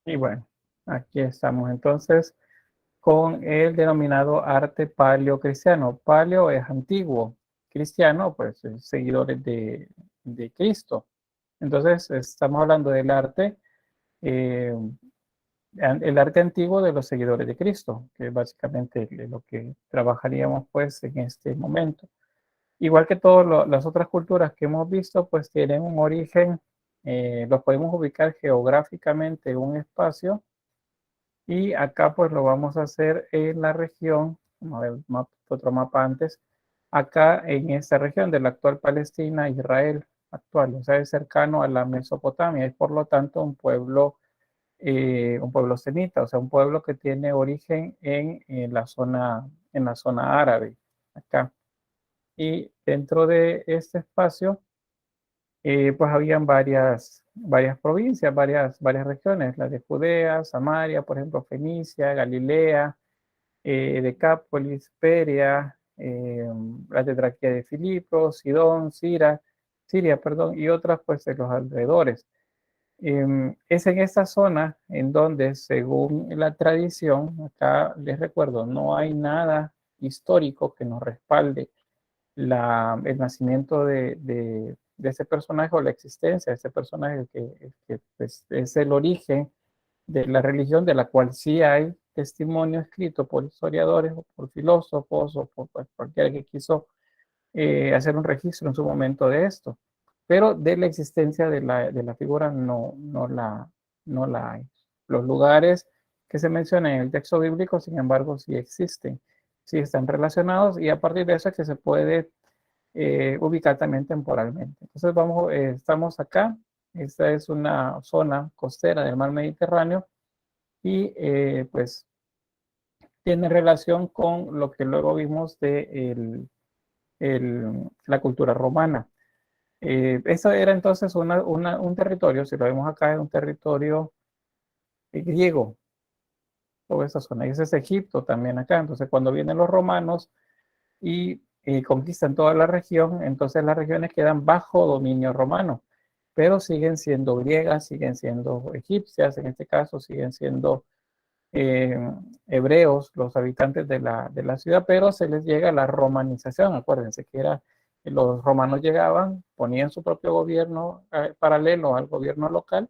Y bueno, aquí estamos entonces con el denominado arte paleocristiano. Paleo es antiguo, cristiano, pues seguidores de Cristo. Entonces, estamos hablando del arte, eh, el arte antiguo de los seguidores de Cristo, que es básicamente lo que trabajaríamos pues en este momento. Igual que todas las otras culturas que hemos visto, pues tienen un origen, los podemos ubicar geográficamente en un espacio y acá pues lo vamos a hacer en la región, vamos a ver otro mapa antes, acá en esta región de la actual Palestina, Israel actual, o sea, es cercano a la Mesopotamia, es por lo tanto un pueblo semita, o sea, un pueblo que tiene origen en la zona árabe, acá. Y dentro de este espacio, pues habían varias provincias, varias regiones, la de Judea, Samaria, por ejemplo, Fenicia, Galilea, Decápolis, Peria, la tetrarquía de Filipos, Sidón, Siria, perdón, y otras pues de los alrededores. Es en esta zona en donde, según la tradición, acá les recuerdo, no hay nada histórico que nos respalde el nacimiento de ese personaje o la existencia de ese personaje que pues, es el origen de la religión de la cual sí hay testimonio escrito por historiadores o por filósofos o por pues, cualquiera que quiso hacer un registro en su momento de esto. Pero de la existencia de la figura no la hay. Los lugares que se mencionan en el texto bíblico, sin embargo, sí existen, sí están relacionados y a partir de eso es que se puede ubicar también temporalmente. Entonces estamos acá, esta es una zona costera del mar Mediterráneo y pues tiene relación con lo que luego vimos de la cultura romana. Eso era entonces un territorio, si lo vemos acá, es un territorio griego, toda esa zona. Y ese es Egipto también acá. Entonces, cuando vienen los romanos y conquistan toda la región, entonces las regiones quedan bajo dominio romano, pero siguen siendo griegas, siguen siendo egipcias, en este caso siguen siendo eh, hebreos, los habitantes de la ciudad, pero se les llega la romanización. Acuérdense que los romanos llegaban, ponían su propio gobierno paralelo al gobierno local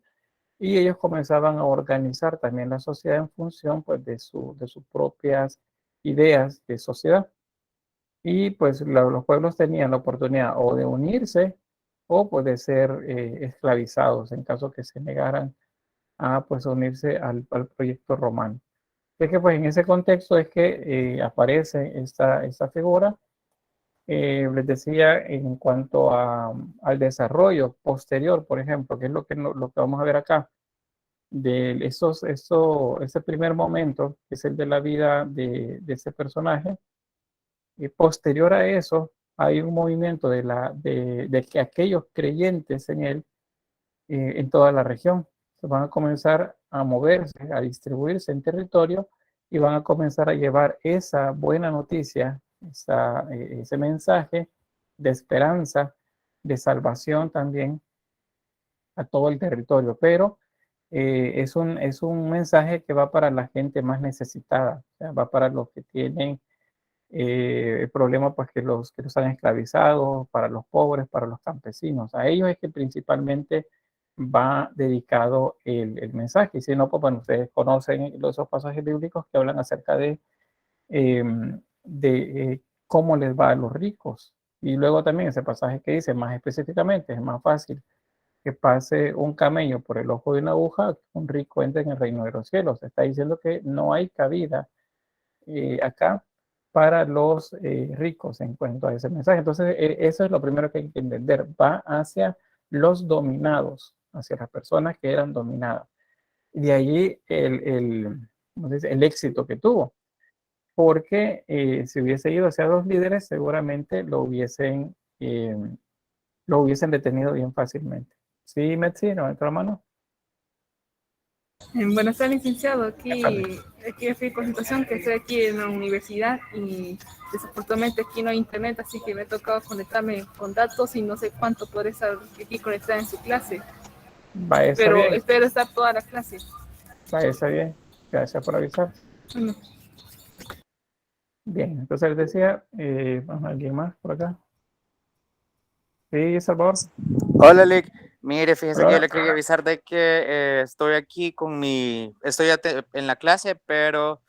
y ellos comenzaban a organizar también la sociedad en función pues, de sus propias ideas de sociedad. Y pues los pueblos tenían la oportunidad o de unirse o pues, de ser esclavizados en caso que se negaran a pues, unirse al proyecto romano. Es que pues en ese contexto es que aparece esta figura. Les decía en cuanto al desarrollo posterior, por ejemplo, que es lo que vamos a ver acá, ese primer momento, que es el de la vida de ese personaje, y posterior a eso hay un movimiento de que aquellos creyentes en él, en toda la región, se van a comenzar a moverse, a distribuirse en territorio y van a comenzar a llevar esa buena noticia, ese mensaje de esperanza, de salvación también a todo el territorio, pero es un mensaje que va para la gente más necesitada, o sea, va para los que tienen el problema pues que los han esclavizado, para los pobres, para los campesinos. A ellos es que principalmente va dedicado el mensaje. Y si no, pues bueno, ustedes conocen esos pasajes bíblicos que hablan acerca eh, cómo les va a los ricos. Y luego también ese pasaje que dice más específicamente, es más fácil que pase un camello por el ojo de una aguja, que un rico entre en el reino de los cielos. Está diciendo que no hay cabida acá para los ricos en cuanto a ese mensaje. Entonces, eso es lo primero que hay que entender. Va hacia los dominados, hacia las personas que eran dominadas. Y de allí ¿cómo se dice? El éxito que tuvo. Porque si hubiese ido hacia los líderes, seguramente lo hubiesen detenido bien fácilmente. ¿Sí, Metzi? ¿No entró la mano? Buenas tardes, licenciado. Buenas tardes. Aquí estoy con situación que estoy aquí en la universidad y desafortunadamente aquí no hay internet, así que me ha tocado conectarme con datos y no sé cuánto podré estar aquí conectada en su clase, Va, está pero bien, espero estar toda la clase. va, está bien. Gracias por avisar. Bueno, Bien, entonces les decía, ¿alguien más por acá? Sí, Salvador. Hola, Lick. Mire, fíjese que yo Hola. le quería avisar de que estoy aquí estoy en la clase, pero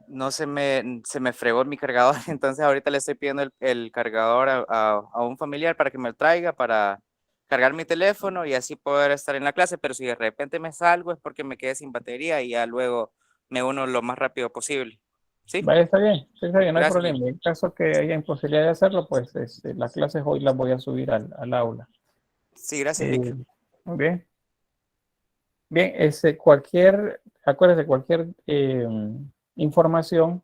no se me fregó mi cargador, entonces ahorita le estoy pidiendo el cargador a un familiar para que me lo traiga para cargar mi teléfono y así poder estar en la clase, pero si de repente me salgo es porque me quedé sin batería y ya luego me uno lo más rápido posible. ¿Sí? Vaya, sí, está bien, no hay Gracias, Lick. problema. En caso que haya imposibilidad de hacerlo, pues las clases hoy las voy a subir al aula. Sí, gracias, Lick. Eh, Muy bien. Bien, acuérdese, cualquier información,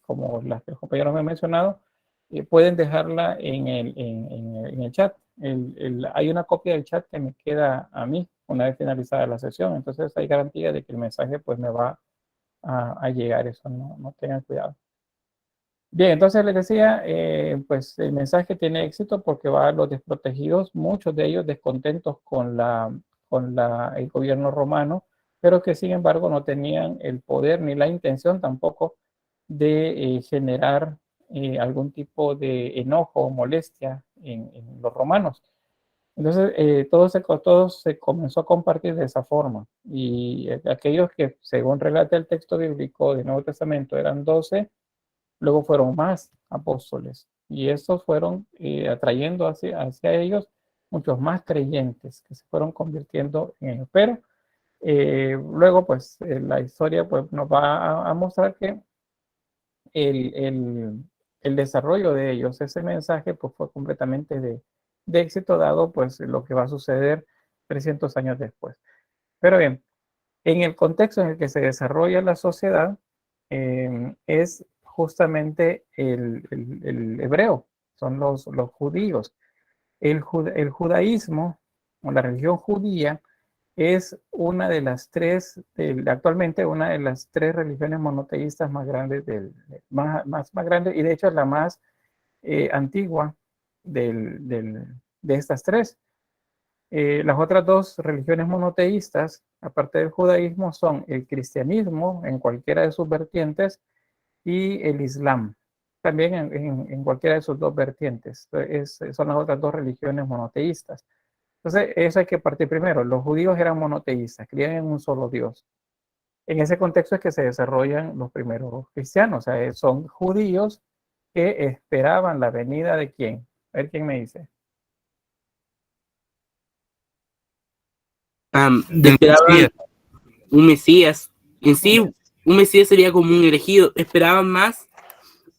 como las que los compañeros me han mencionado, pueden dejarla en el chat. Hay una copia del chat que me queda a mí una vez finalizada la sesión, entonces hay garantía de que el mensaje pues me va a llegar, eso no tengan cuidado. Bien, entonces les decía, pues el mensaje tiene éxito porque va a los desprotegidos, muchos de ellos descontentos el gobierno romano, pero que sin embargo no tenían el poder ni la intención tampoco de generar algún tipo de enojo o molestia en los romanos. Entonces, todo se comenzó a compartir de esa forma. Y aquellos que, según relata el texto bíblico del Nuevo Testamento, eran 12. Luego fueron más apóstoles y estos fueron atrayendo hacia ellos muchos más creyentes que se fueron convirtiendo en ellos. Pero luego, pues, la historia pues, nos va a mostrar que el, el, el desarrollo de ellos, ese mensaje, pues, fue completamente de éxito, dado pues lo que va a suceder 300 años después. Pero bien, en el contexto en el que se desarrolla la sociedad, es justamente el hebreo, son los judíos. El judaísmo o la religión judía es actualmente una de las tres religiones monoteístas más grandes, más grande, y de hecho es la más antigua de estas tres. Las otras dos religiones monoteístas, aparte del judaísmo, son el cristianismo en cualquiera de sus vertientes y el islam, también en cualquiera de sus dos vertientes. Son las otras dos religiones monoteístas. Entonces, eso hay que partir primero. Los judíos eran monoteístas, creían en un solo Dios. En ese contexto es que se desarrollan los primeros cristianos. O sea, son judíos que esperaban la venida de quién. A ver quién me dice. Del esperaban Mesías. Un Mesías. En sí, un Mesías sería como un elegido. Esperaban más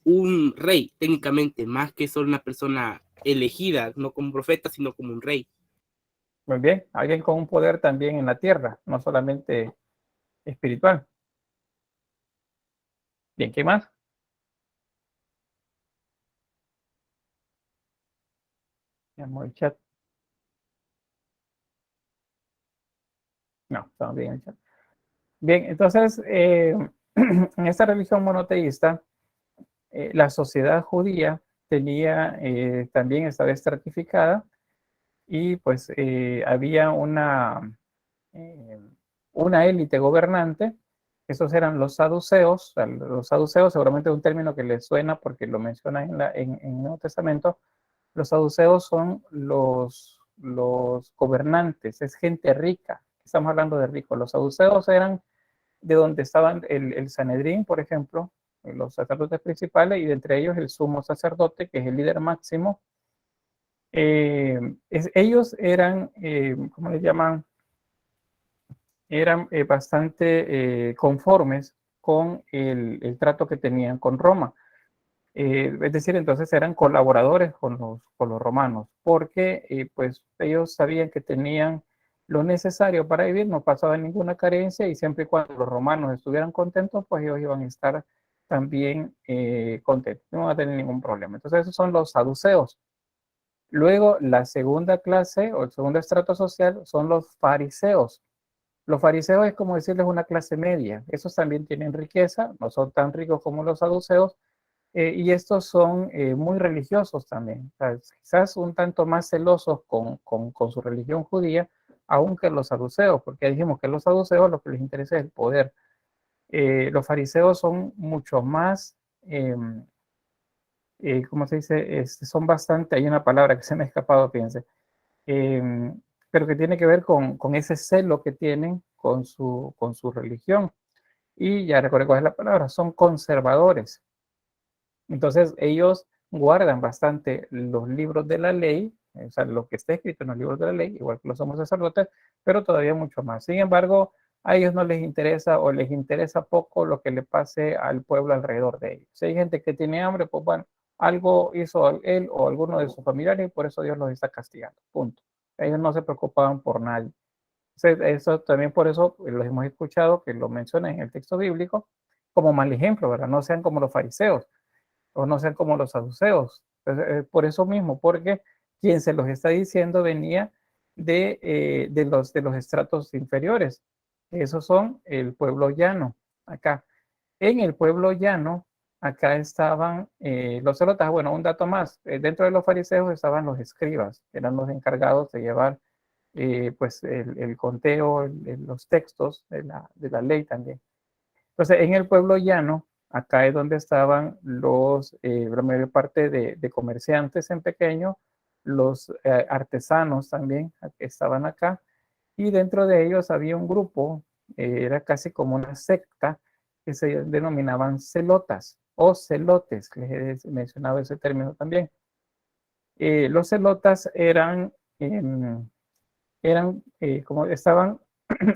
un rey, técnicamente, más que solo una persona elegida, no como profeta, sino como un rey. Muy bien, alguien con un poder también en la tierra, no solamente espiritual. Bien, ¿qué más? Veamos el chat. No, estamos bien en el chat. Bien, entonces, en esta religión monoteísta, la sociedad judía también estaba estratificada y pues había eh, una élite gobernante. Esos eran los saduceos. O sea, los saduceos seguramente es un término que les suena porque lo menciona en el Nuevo Testamento. Los saduceos son los gobernantes, es gente rica. Estamos hablando de ricos. Los saduceos eran de donde estaban el Sanedrín, por ejemplo, los sacerdotes principales, y de entre ellos el sumo sacerdote, que es el líder máximo. Ellos eran, ¿cómo les llaman? Eran bastante conformes con el trato que tenían con Roma. Es decir, entonces eran colaboradores con los romanos, porque pues ellos sabían que tenían lo necesario para vivir, no pasaba ninguna carencia y siempre y cuando los romanos estuvieran contentos, pues ellos iban a estar también contentos, no van a tener ningún problema. Entonces esos son los saduceos. Luego la segunda clase o el segundo estrato social son los fariseos. Los fariseos es como decirles una clase media. Esos también tienen riqueza, no son tan ricos como los saduceos, y estos son muy religiosos también. O sea, quizás un tanto más celosos con su religión judía, aún que los saduceos, porque dijimos que los saduceos lo que les interesa es el poder. Los fariseos son mucho más, ¿cómo se dice? Son bastante, hay una palabra que se me ha escapado, fíjense, eh, pero que tiene que ver con ese celo que tienen con su religión. Y ya recuerdo cuál es la palabra, son conservadores. Entonces ellos guardan bastante los libros de la ley, o sea, lo que está escrito en los libros de la ley, igual que los somos sacerdotes, pero todavía mucho más. Sin embargo, a ellos no les interesa o les interesa poco lo que le pase al pueblo alrededor de ellos. Si hay gente que tiene hambre, pues bueno, algo hizo él o alguno de sus familiares y por eso Dios los está castigando. Punto. Ellos no se preocupaban por nadie. Eso también por eso los hemos escuchado que lo mencionan en el texto bíblico como mal ejemplo, ¿verdad? No sean como los fariseos o no sean como los saduceos. Por eso mismo, porque quien se los está diciendo venía de los estratos inferiores. Esos son el pueblo llano, acá. En el pueblo llano, acá estaban los celotas. Bueno, un dato más, dentro de los fariseos estaban los escribas, que eran los encargados de llevar pues el conteo, los textos de la ley también. Entonces, en el pueblo llano, acá es donde estaban la mayor parte de comerciantes en pequeño, los artesanos también estaban acá, y dentro de ellos había un grupo, era casi como una secta, que se denominaban celotas o celotes, les he mencionado ese término también. Los celotas como estaban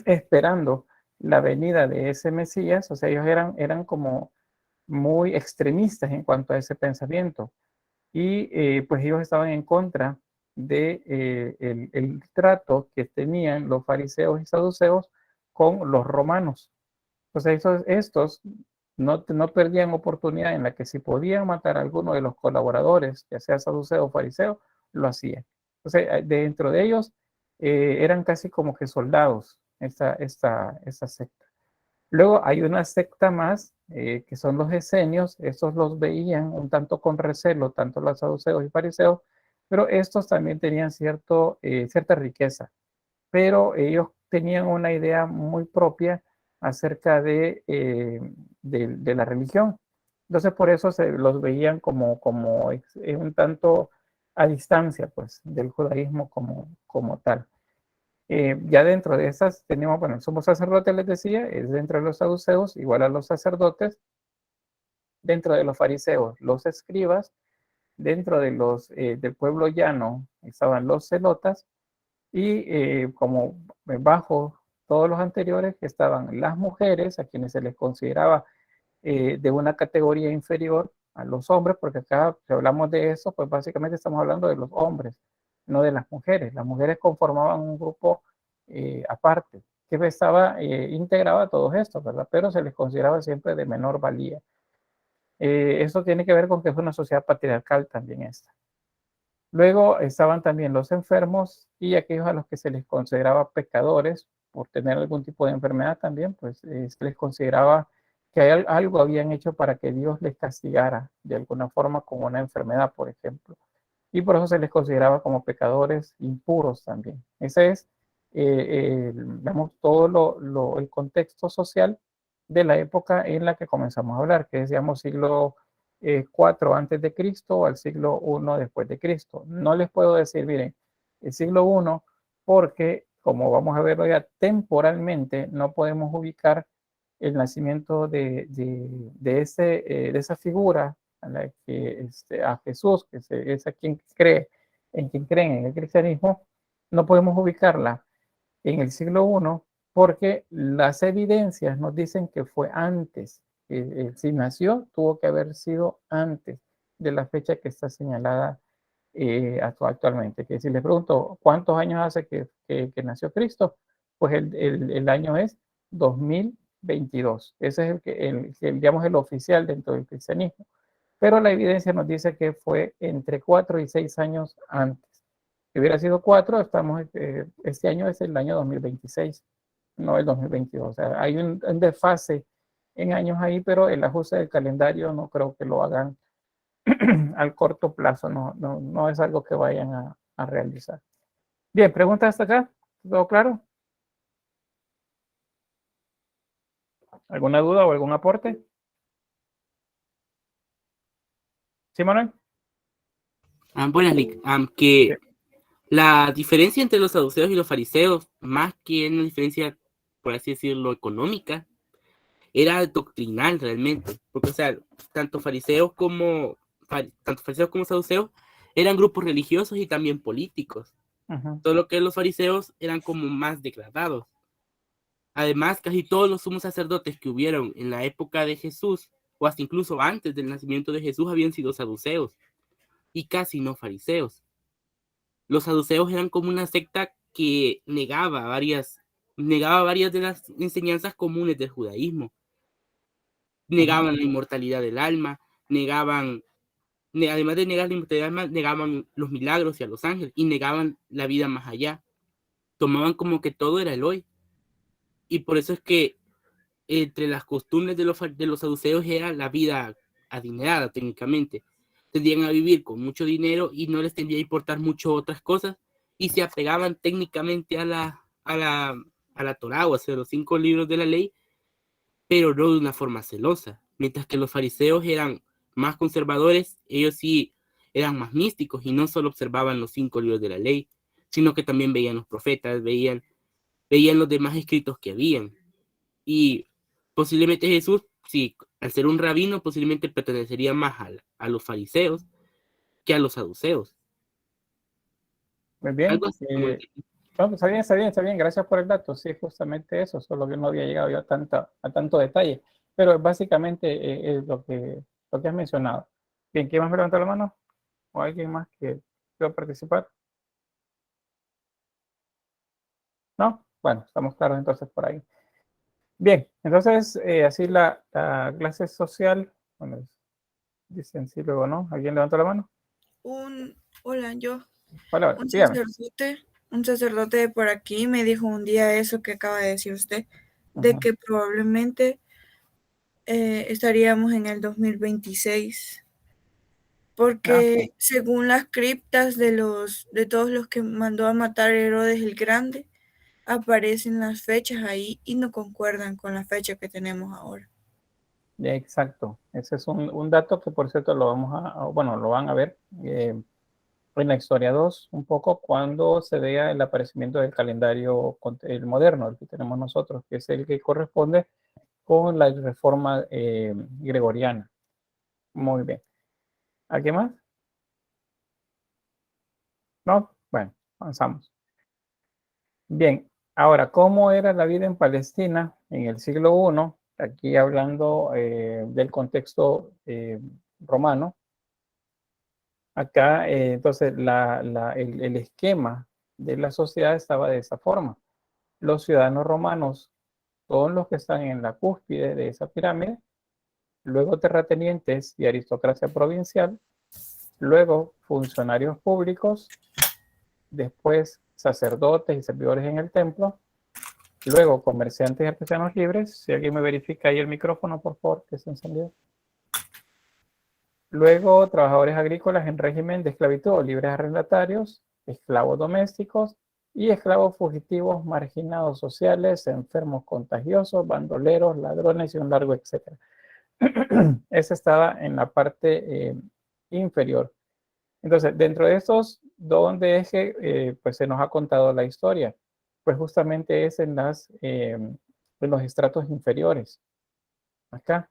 esperando la venida de ese Mesías, o sea, ellos eran como muy extremistas en cuanto a ese pensamiento. Y pues ellos estaban en contra de el trato que tenían los fariseos y saduceos con los romanos. Entonces estos no perdían oportunidad en la que si podían matar a alguno de los colaboradores, ya sea saduceo o fariseo, lo hacían. Entonces dentro de ellos eran casi como que soldados esta secta. Luego hay una secta más, que son los esenios. Estos los veían un tanto con recelo, tanto los saduceos y fariseos, pero estos también tenían cierta riqueza, pero ellos tenían una idea muy propia acerca de la religión. Entonces por eso se los veían como un tanto a distancia, pues, del judaísmo como tal. Ya dentro de esas tenemos, bueno, somos sacerdotes, les decía, es dentro de los saduceos, igual a los sacerdotes, dentro de los fariseos, los escribas, dentro del pueblo llano estaban los celotas, y como bajo todos los anteriores estaban las mujeres, a quienes se les consideraba de una categoría inferior a los hombres, porque acá si hablamos de eso, pues básicamente estamos hablando de los hombres, no de las mujeres. Las mujeres conformaban un grupo aparte, que estaba integrado a todos estos, ¿verdad? Pero se les consideraba siempre de menor valía. Eso tiene que ver con que es una sociedad patriarcal también esta. Luego estaban también los enfermos y aquellos a los que se les consideraba pecadores por tener algún tipo de enfermedad también, pues se les consideraba que algo habían hecho para que Dios les castigara de alguna forma con una enfermedad, por ejemplo. Y por eso se les consideraba como pecadores impuros también. Ese es, digamos, todo el contexto social de la época en la que comenzamos a hablar, que es, digamos, siglo 4 antes de Cristo al siglo 1 después de Cristo. No les puedo decir, miren, el siglo 1, porque como vamos a verlo ya temporalmente, no podemos ubicar el nacimiento de esa figura a la que a Jesús, que es a quien cree, en quien creen en el cristianismo, no podemos ubicarla en el siglo 1 porque las evidencias nos dicen que fue antes. Si nació, tuvo que haber sido antes de la fecha que está señalada actualmente. Que si les pregunto cuántos años hace que nació Cristo, pues el año es 2022. Ese es digamos, el oficial dentro del cristianismo. Pero la evidencia nos dice que fue entre 4 y 6 años antes. Si hubiera sido 4, este año es el año 2026. no el 2022. O sea, hay un desfase en años ahí, pero el ajuste del calendario no creo que lo hagan al corto plazo, no es algo que vayan a realizar. Bien, preguntas hasta acá, ¿todo claro? ¿Alguna duda o algún aporte? ¿Sí, Manuel? Buenas, Nick. Sí. Que la diferencia entre los saduceos y los fariseos, más que una diferencia, por así decirlo, económica, era doctrinal realmente. Porque, o sea, tanto fariseos como saduceos eran grupos religiosos y también políticos. Uh-huh. Solo que los fariseos eran como más degradados. Además, casi todos los sumos sacerdotes que hubieron en la época de Jesús, o hasta incluso antes del nacimiento de Jesús, habían sido saduceos y casi no fariseos. Los saduceos eran como una secta que negaba varias de las enseñanzas comunes del judaísmo. Negaban la inmortalidad del alma, además de negar la inmortalidad del alma, negaban los milagros y a los ángeles, y negaban la vida más allá. Tomaban como que todo era el hoy. Y por eso es que entre las costumbres de los saduceos era la vida adinerada técnicamente. Tendrían a vivir con mucho dinero y no les tendría a importar mucho otras cosas, y se apegaban técnicamente a la Torá, o sea, los 5 libros de la ley, pero no de una forma celosa. Mientras que los fariseos eran más conservadores, ellos sí eran más místicos y no solo observaban los 5 libros de la ley, sino que también veían los profetas, veían los demás escritos que habían. Y posiblemente Jesús, sí, al ser un rabino, posiblemente pertenecería más a los fariseos que a los saduceos. Muy bien. Algo así como No, está bien, gracias por el dato. Sí, justamente eso, solo que no había llegado yo a tanto detalle. Pero básicamente es lo que has mencionado. Bien, ¿quién más me levantó la mano? ¿O alguien más que quiera participar? ¿No? Bueno, estamos claros entonces por ahí. Bien, entonces así la clase social, bueno, dicen sí, luego no. ¿Alguien levantó la mano? Hola, yo. Hola, dígame. Un sacerdote de por aquí me dijo un día eso que acaba de decir usted, de que probablemente estaríamos en el 2026, porque según las criptas de todos los que mandó a matar Herodes el Grande, aparecen las fechas ahí y no concuerdan con la fecha que tenemos ahora. Exacto, ese es un dato que por cierto lo van a ver en la historia 2 un poco cuando se vea el aparecimiento del calendario el moderno, el que tenemos nosotros, que es el que corresponde con la reforma gregoriana. Muy bien. ¿Alguien más? ¿No? Bueno, avanzamos. Bien, ahora, ¿cómo era la vida en Palestina en el siglo I? Aquí hablando del contexto romano. Acá, entonces, el esquema de la sociedad estaba de esa forma. Los ciudadanos romanos son los que están en la cúspide de esa pirámide, luego terratenientes y aristocracia provincial, luego funcionarios públicos, después sacerdotes y servidores en el templo, luego comerciantes y artesanos libres. Si alguien me verifica ahí el micrófono, por favor, que se encendió. Luego, trabajadores agrícolas en régimen de esclavitud o libres arrendatarios, esclavos domésticos y esclavos fugitivos, marginados sociales, enfermos contagiosos, bandoleros, ladrones y un largo etcétera. Ese estaba en la parte inferior. Entonces, dentro de estos, ¿dónde es que pues se nos ha contado la historia? Pues justamente es en los estratos inferiores. Acá.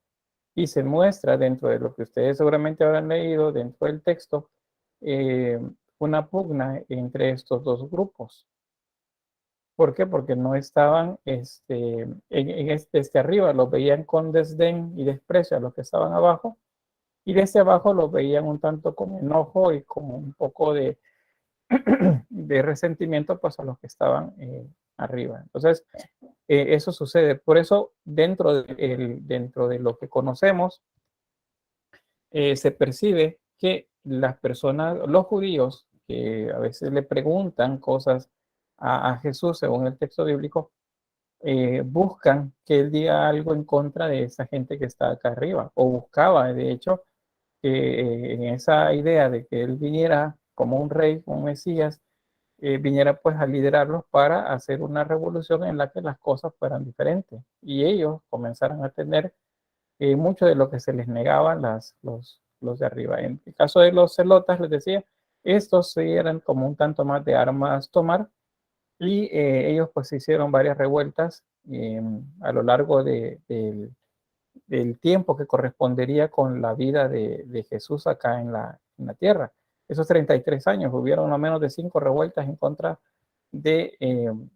Y se muestra dentro de lo que ustedes seguramente habrán leído, dentro del texto, una pugna entre estos dos grupos. ¿Por qué? Porque no estaban desde arriba, los veían con desdén y desprecio a los que estaban abajo, y desde abajo los veían un tanto con enojo y como un poco de resentimiento pues a los que estaban arriba. Entonces, eso sucede. Por eso, dentro de lo que conocemos, se percibe que las personas, los judíos, que a veces le preguntan cosas a Jesús según el texto bíblico, buscan que él diga algo en contra de esa gente que está acá arriba, o buscaba, de hecho, que en esa idea de que él viniera como un rey, un Mesías, viniera pues a liderarlos para hacer una revolución en la que las cosas fueran diferentes y ellos comenzaran a tener mucho de lo que se les negaban los de arriba. En el caso de los celotas, les decía, estos sí eran como un tanto más de armas tomar y ellos pues hicieron varias revueltas a lo largo del tiempo que correspondería con la vida de Jesús acá en la tierra. Esos 33 años hubieron no menos de 5 revueltas en contra de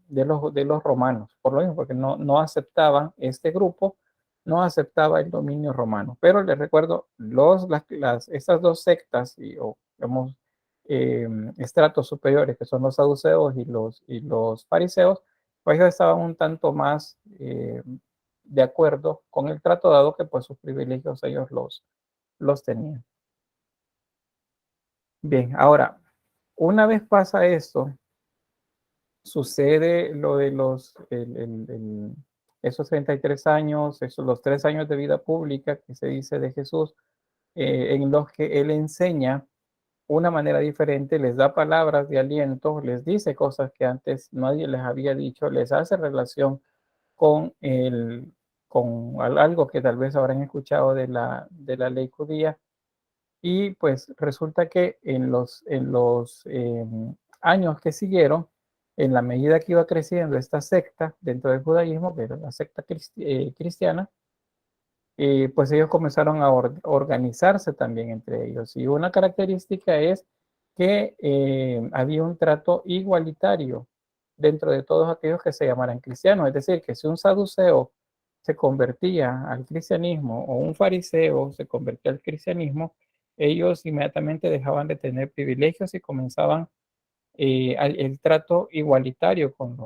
los romanos, por lo mismo, porque no aceptaban este grupo, no aceptaba el dominio romano. Pero les recuerdo, estas dos sectas, o digamos, estratos superiores, que son los saduceos y los fariseos, pues ellos estaban un tanto más de acuerdo con el trato, dado que pues sus privilegios ellos los tenían. Bien, ahora, una vez pasa esto, sucede lo de esos 33 años, los 3 años de vida pública que se dice de Jesús, en los que él enseña una manera diferente, les da palabras de aliento, les dice cosas que antes nadie les había dicho, les hace relación con, con algo que tal vez habrán escuchado de la ley judía. Y pues resulta que en los años que siguieron, en la medida que iba creciendo esta secta dentro del judaísmo, que era la secta cristiana, pues ellos comenzaron a organizarse también entre ellos. Y una característica es que había un trato igualitario dentro de todos aquellos que se llamaran cristianos. Es decir, que si un saduceo se convertía al cristianismo o un fariseo se convertía al cristianismo, ellos inmediatamente dejaban de tener privilegios y comenzaban el trato igualitario con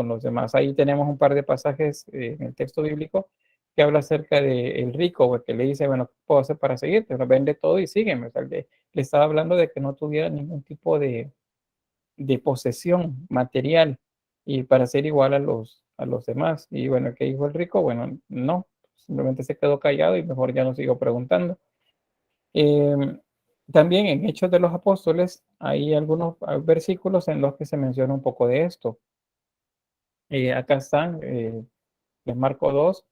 los demás. Ahí tenemos un par de pasajes en el texto bíblico que habla acerca del rico, que le dice, bueno, ¿qué puedo hacer para seguirte? Bueno, vende todo y sígueme. O sea, le estaba hablando de que no tuviera ningún tipo de posesión material y para ser igual a los demás. Y bueno, ¿qué dijo el rico? Bueno, no, simplemente se quedó callado y mejor ya no sigo preguntando. También en Hechos de los Apóstoles hay algunos versículos en los que se menciona un poco de esto. Acá están, les marco dos,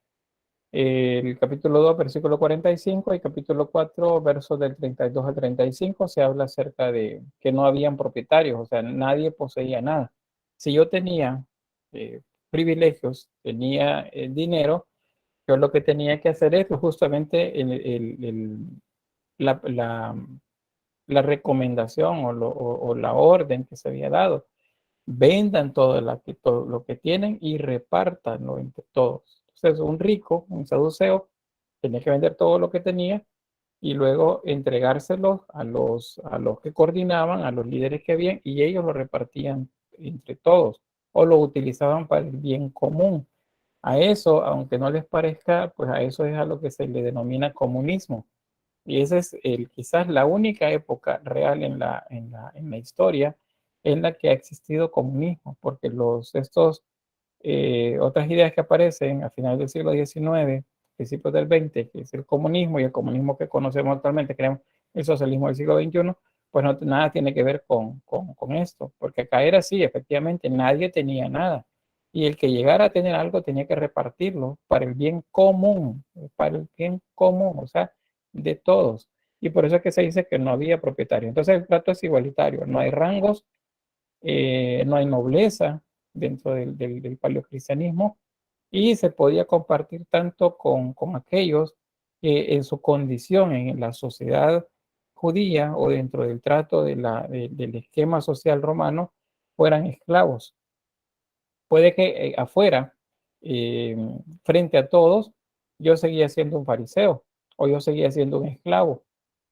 el capítulo 2, versículo 45 y capítulo 4, versos del 32 al 35, se habla acerca de que no habían propietarios, o sea, nadie poseía nada. Si yo tenía privilegios, tenía dinero, yo lo que tenía que hacer es justamente la, la, la recomendación o la orden que se había dado. Vendan todo lo que tienen y repártanlo entre todos. Entonces, un rico, un saduceo, tenía que vender todo lo que tenía y luego entregárselos a los que coordinaban, a los líderes que habían, y ellos lo repartían entre todos o lo utilizaban para el bien común. A eso, aunque no les parezca, pues a eso es a lo que se le denomina comunismo. Y esa es quizás la única época real en la historia en la que ha existido comunismo, porque otras ideas que aparecen a finales del siglo XIX, principios del XX, que es el comunismo y el comunismo que conocemos actualmente, creemos el socialismo del siglo XXI, pues no, nada tiene que ver con esto, porque acá era así, efectivamente, nadie tenía nada. Y el que llegara a tener algo tenía que repartirlo para el bien común, o sea, de todos. Y por eso es que se dice que no había propietario. Entonces el trato es igualitario, no hay rangos, no hay nobleza dentro del paleocristianismo y se podía compartir tanto con aquellos que en su condición en la sociedad judía o dentro del trato del esquema social romano fueran esclavos. Puede que afuera, eh, frente a todos, yo seguía siendo un fariseo o yo seguía siendo un esclavo,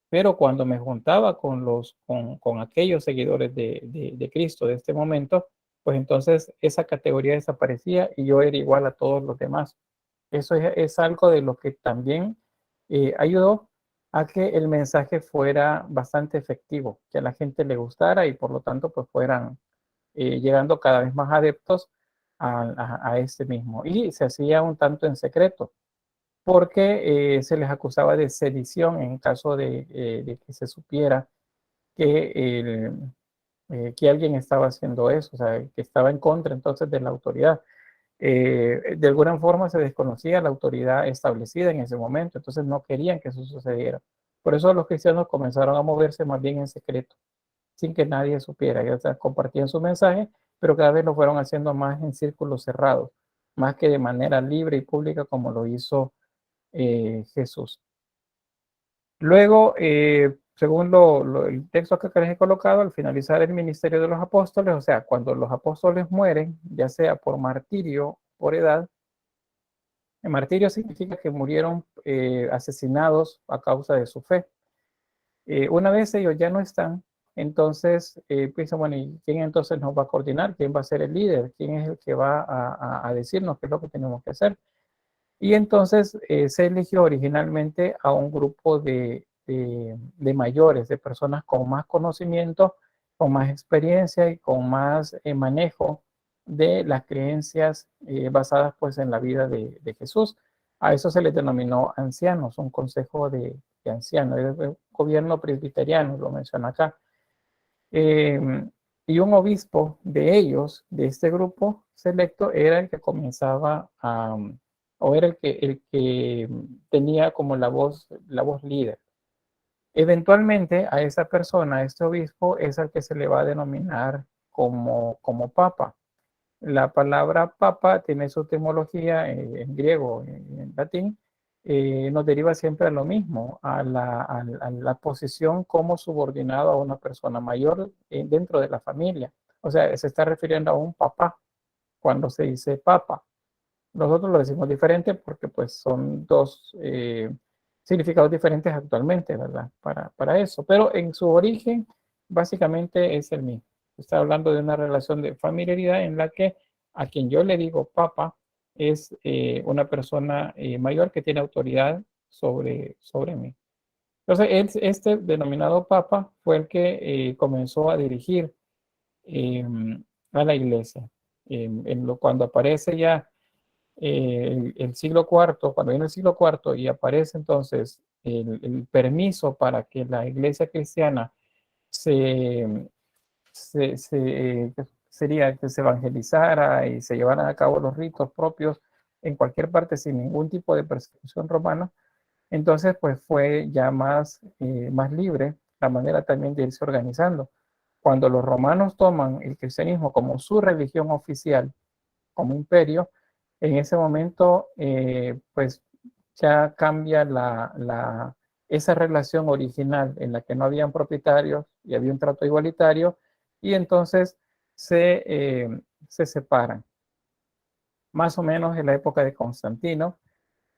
pero cuando me juntaba con aquellos seguidores de Cristo de este momento, pues entonces esa categoría desaparecía y yo era igual a todos los demás. Eso es algo de lo que también ayudó a que el mensaje fuera bastante efectivo, que a la gente le gustara y por lo tanto pues fueran llegando cada vez más adeptos a este mismo. Y se hacía un tanto en secreto, porque se les acusaba de sedición en caso de que se supiera que, que alguien estaba haciendo eso, o sea, que estaba en contra entonces de la autoridad. De alguna forma se desconocía la autoridad establecida en ese momento, entonces no querían que eso sucediera. Por eso los cristianos comenzaron a moverse más bien en secreto, sin que nadie supiera. Ya, o sea, compartían su mensaje, pero cada vez lo fueron haciendo más en círculos cerrados, más que de manera libre y pública como lo hizo Jesús. Luego, según el texto que les he colocado, al finalizar el ministerio de los apóstoles, o sea, cuando los apóstoles mueren, ya sea por martirio o por edad, el martirio significa que murieron asesinados a causa de su fe. Una vez ellos ya no están, entonces piensan, bueno, ¿y quién entonces nos va a coordinar? ¿Quién va a ser el líder? ¿Quién es el que va a decirnos qué es lo que tenemos que hacer? Y entonces se eligió originalmente a un grupo de mayores, de personas con más conocimiento, con más experiencia y con más manejo de las creencias basadas pues en la vida de Jesús. A eso se les denominó ancianos, un consejo de ancianos, el gobierno presbiteriano, lo menciona acá. Eh, y un obispo de ellos, de este grupo selecto, era el que comenzaba a, o era el que tenía como la voz líder. Eventualmente a esa persona, a este obispo, es al que se le va a denominar como papa. La palabra papa tiene su etimología en griego, en latín, nos deriva siempre a lo mismo, a la posición como subordinado a una persona mayor dentro de la familia. O sea, se está refiriendo a un papá cuando se dice papa. Nosotros lo decimos diferente porque pues son dos significados diferentes actualmente, ¿verdad? Para eso. Pero en su origen, básicamente es el mismo. Está hablando de una relación de familiaridad en la que a quien yo le digo papa es una persona mayor que tiene autoridad sobre mí. Entonces, este denominado papa fue el que comenzó a dirigir eh, a la iglesia. Cuando aparece ya el siglo cuarto, cuando viene el siglo cuarto y aparece entonces el permiso para que la iglesia cristiana se, sería que se evangelizara y se llevaran a cabo los ritos propios en cualquier parte sin ningún tipo de persecución romana, entonces pues fue ya más libre la manera también de irse organizando. Cuando los romanos toman el cristianismo como su religión oficial, como imperio, en ese momento, pues ya cambia esa relación original en la que no habían propietarios y había un trato igualitario, y entonces se separan. Más o menos en la época de Constantino,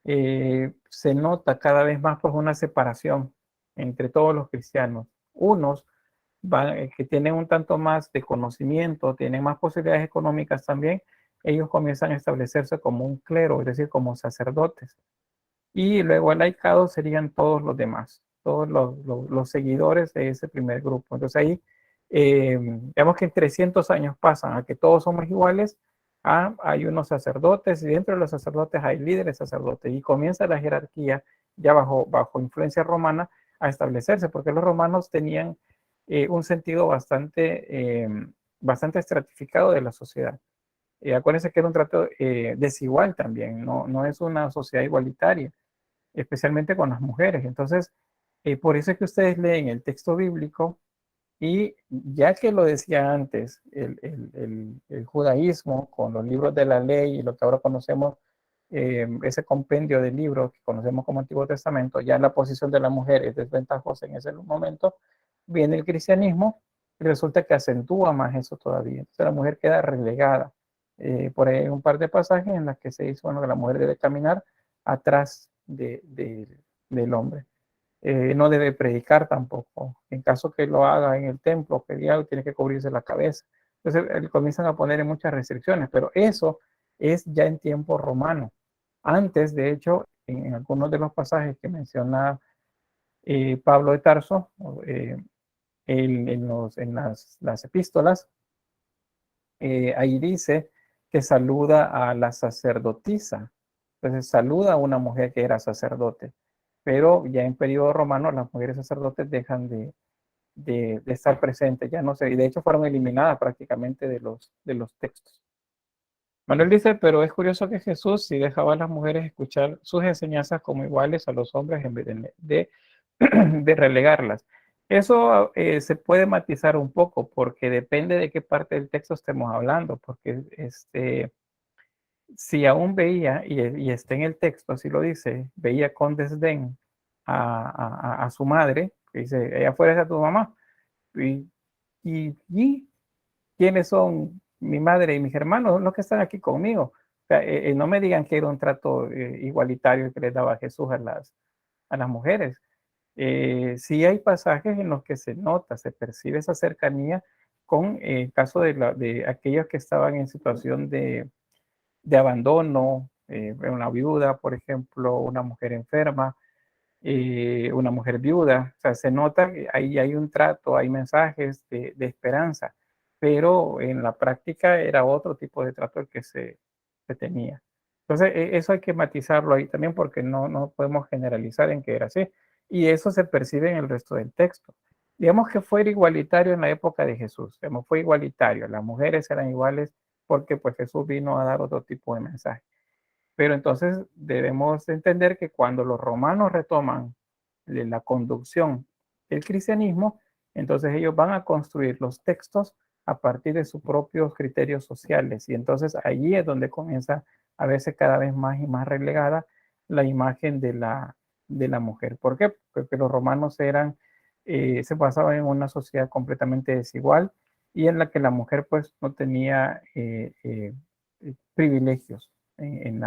se nota cada vez más pues una separación entre todos los cristianos. Unos que tienen un tanto más de conocimiento, tienen más posibilidades económicas también, ellos comienzan a establecerse como un clero, es decir, como sacerdotes. Y luego el laicado serían todos los demás, todos los seguidores de ese primer grupo. Entonces ahí, digamos que en 300 años pasan a que todos somos iguales, hay unos sacerdotes y dentro de los sacerdotes hay líderes sacerdotes y comienza la jerarquía ya bajo influencia romana a establecerse, porque los romanos tenían un sentido bastante estratificado de la sociedad. Acuérdense que era un trato desigual también, no es una sociedad igualitaria, especialmente con las mujeres. Entonces, por eso es que ustedes leen el texto bíblico y ya que lo decía antes, el judaísmo con los libros de la ley y lo que ahora conocemos, ese compendio de libros que conocemos como Antiguo Testamento, ya la posición de la mujer es desventajosa en ese momento, viene el cristianismo y resulta que acentúa más eso todavía. Entonces la mujer queda relegada. Por ahí hay un par de pasajes en las que se dice, bueno, que la mujer debe caminar atrás del hombre. No debe predicar tampoco. En caso que lo haga en el templo, que diga, tiene que cubrirse la cabeza. Entonces comienzan a poner muchas restricciones, pero eso es ya en tiempo romano. Antes, de hecho, en algunos de los pasajes que menciona Pablo de Tarso, en las epístolas, ahí dice que saluda a la sacerdotisa. Entonces saluda a una mujer que era sacerdote. Pero ya en periodo romano las mujeres sacerdotes dejan de estar presentes, ya no sé, y de hecho fueron eliminadas prácticamente de los textos. Manuel dice, pero es curioso que Jesús sí dejaba a las mujeres escuchar sus enseñanzas como iguales a los hombres en vez de relegarlas. Eso se puede matizar un poco porque depende de qué parte del texto estemos hablando, porque si aún veía, y está en el texto, así lo dice, veía con desdén a su madre, que dice, ella fuera de tu mamá, y, y quiénes son mi madre y mis hermanos, los que están aquí conmigo. O sea, no me digan que era un trato igualitario que les daba Jesús a las mujeres. Sí hay pasajes en los que se nota, se percibe esa cercanía con el caso de aquellos que estaban en situación de abandono, una viuda, por ejemplo, una mujer enferma, una mujer viuda. O sea, se nota que ahí hay un trato, hay mensajes de esperanza, pero en la práctica era otro tipo de trato el que se tenía. Entonces, eso hay que matizarlo ahí también porque no podemos generalizar en que era así. Y eso se percibe en el resto del texto. Digamos que fue igualitario en la época de Jesús, digamos, fue igualitario, las mujeres eran iguales porque pues Jesús vino a dar otro tipo de mensaje. Pero entonces debemos entender que cuando los romanos retoman la conducción del cristianismo, entonces ellos van a construir los textos a partir de sus propios criterios sociales. Y entonces allí es donde comienza a verse cada vez más y más relegada la imagen de la mujer. ¿Por qué? Porque los romanos se basaban en una sociedad completamente desigual y en la que la mujer pues no tenía privilegios en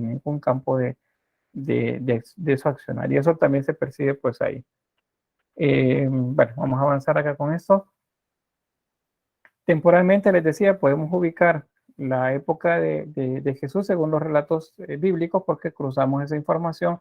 ningún campo de su accionar. Y eso también se percibe pues ahí. Bueno, vamos a avanzar acá con esto. Temporalmente, les decía, podemos ubicar la época de Jesús según los relatos bíblicos porque cruzamos esa información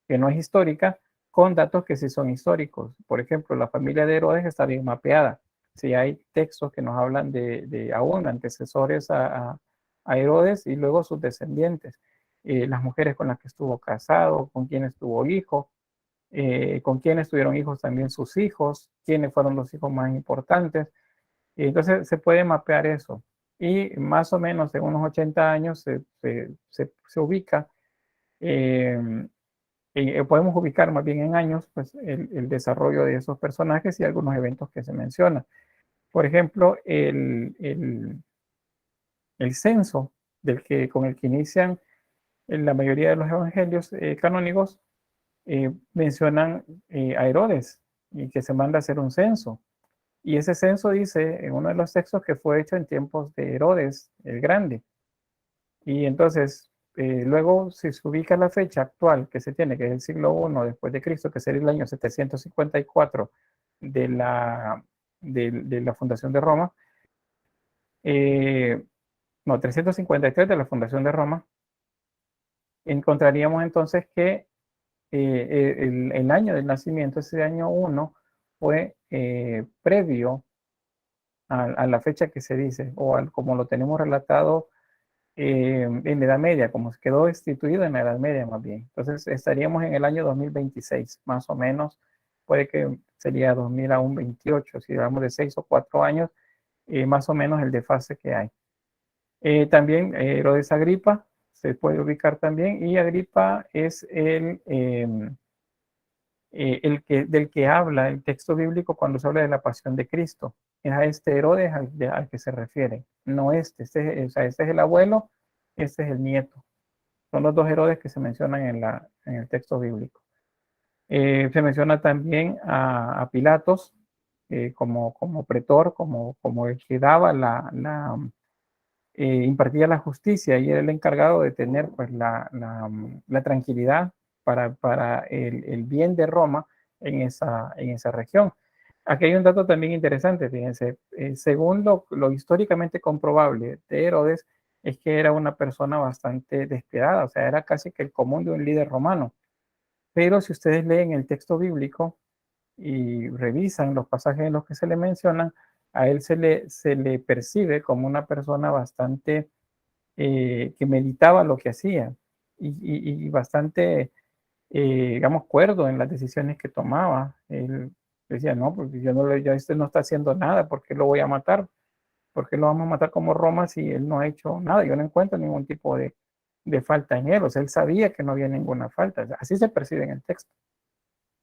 que no es histórica con datos que sí son históricos. Por ejemplo, la familia de Herodes está bien mapeada. Si hay textos que nos hablan de aún antecesores a Herodes y luego sus descendientes. Las mujeres con las que estuvo casado, con quienes tuvo hijos, con quienes tuvieron hijos también sus hijos, quiénes fueron los hijos más importantes. Y entonces se puede mapear eso. Y más o menos en unos 80 años se ubica, podemos ubicar más bien en años, pues el desarrollo de esos personajes y algunos eventos que se mencionan. Por ejemplo, el censo con el que inician en la mayoría de los evangelios canónicos mencionan a Herodes y que se manda a hacer un censo. Y ese censo dice en uno de los textos que fue hecho en tiempos de Herodes el Grande. Y entonces, luego, si se ubica la fecha actual que se tiene, que es el siglo I después de Cristo, que sería el año 754 de la fundación de Roma, no, 353 de la fundación de Roma, encontraríamos entonces que el año del nacimiento, ese año 1, fue previo a la fecha que se dice, o como lo tenemos relatado en la Edad Media, como se quedó instituido en la Edad Media más bien. Entonces estaríamos en el año 2026, más o menos, puede que sería 2028, si hablamos de 6 o 4 años, más o menos el desfase que hay. También Herodes Agripa se puede ubicar también, y Agripa es del que habla el texto bíblico cuando se habla de la pasión de Cristo. Es a este Herodes al que se refiere, no o sea, este es el abuelo, este es el nieto. Son los dos Herodes que se mencionan en el texto bíblico. Se menciona también a Pilatos como pretor, como el que daba impartía la justicia y era el encargado de tener pues, la tranquilidad para el bien de Roma en esa región. Aquí hay un dato también interesante, fíjense, según lo históricamente comprobable de Herodes, es que era una persona bastante despiadada, o sea, era casi que el común de un líder romano. Pero si ustedes leen el texto bíblico y revisan los pasajes en los que se le mencionan, a él se le percibe como una persona bastante que meditaba lo que hacía y bastante, digamos, cuerdo en las decisiones que tomaba. Él decía, no, porque yo no, ya este no está haciendo nada, ¿por qué lo voy a matar? ¿Por qué lo vamos a matar como Roma si él no ha hecho nada? Yo no encuentro ningún tipo de falta en él. O sea, él sabía que no había ninguna falta. Así se percibe en el texto.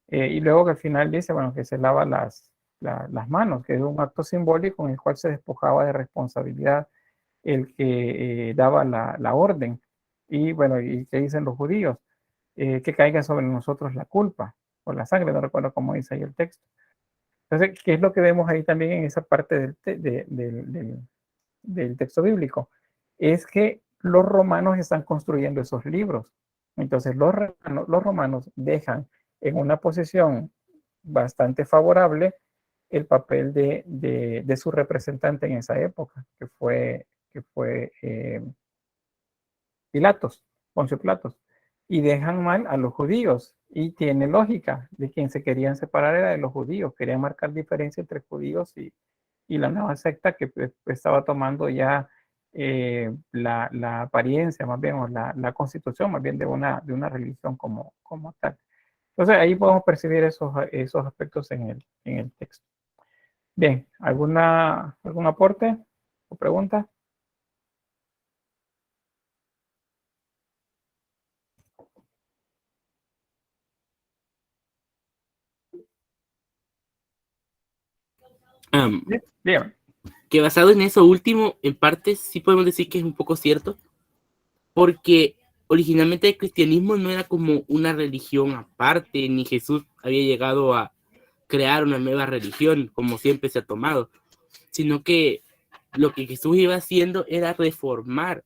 Y luego que al final dice, bueno, que se lava las manos, que es un acto simbólico en el cual se despojaba de responsabilidad el que daba la orden. Y bueno, ¿y qué dicen los judíos? Que caiga sobre nosotros la culpa o la sangre, no recuerdo cómo dice ahí el texto. Entonces, ¿qué es lo que vemos ahí también en esa parte del texto bíblico? Es que los romanos están construyendo esos libros. Entonces, los romanos dejan en una posición bastante favorable el papel de su representante en esa época, que fue Pilatos, Poncio Pilatos, y dejan mal a los judíos. Y tiene lógica, de quien se querían separar era de los judíos, querían marcar diferencia entre judíos y la nueva secta que estaba tomando ya la apariencia, más bien, o la constitución, más bien, de una religión como tal. Entonces ahí podemos percibir esos aspectos en el texto. Bien, ¿algún aporte o pregunta? Dígame. Que basado en eso último, en parte sí podemos decir que es un poco cierto, porque originalmente el cristianismo no era como una religión aparte, ni Jesús había llegado a crear una nueva religión, como siempre se ha tomado, sino que lo que Jesús iba haciendo era reformar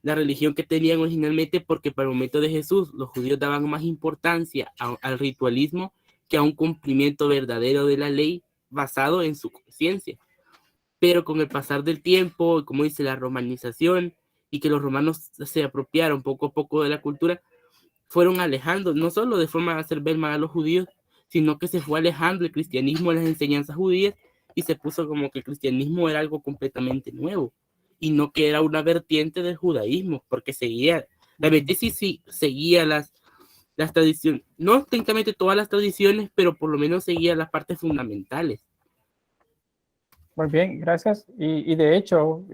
la religión que tenían originalmente, porque para el momento de Jesús los judíos daban más importancia al ritualismo que a un cumplimiento verdadero de la ley basado en su conciencia. Pero con el pasar del tiempo, como dice la romanización, y que los romanos se apropiaron poco a poco de la cultura, fueron alejando, no solo de forma de hacer ver mal a los judíos, sino que se fue alejando el cristianismo de las enseñanzas judías y se puso como que el cristianismo era algo completamente nuevo y no que era una vertiente del judaísmo, porque seguía, realmente sí seguía las tradiciones, no técnicamente todas las tradiciones, pero por lo menos seguía las partes fundamentales. Muy bien, gracias. Y de hecho,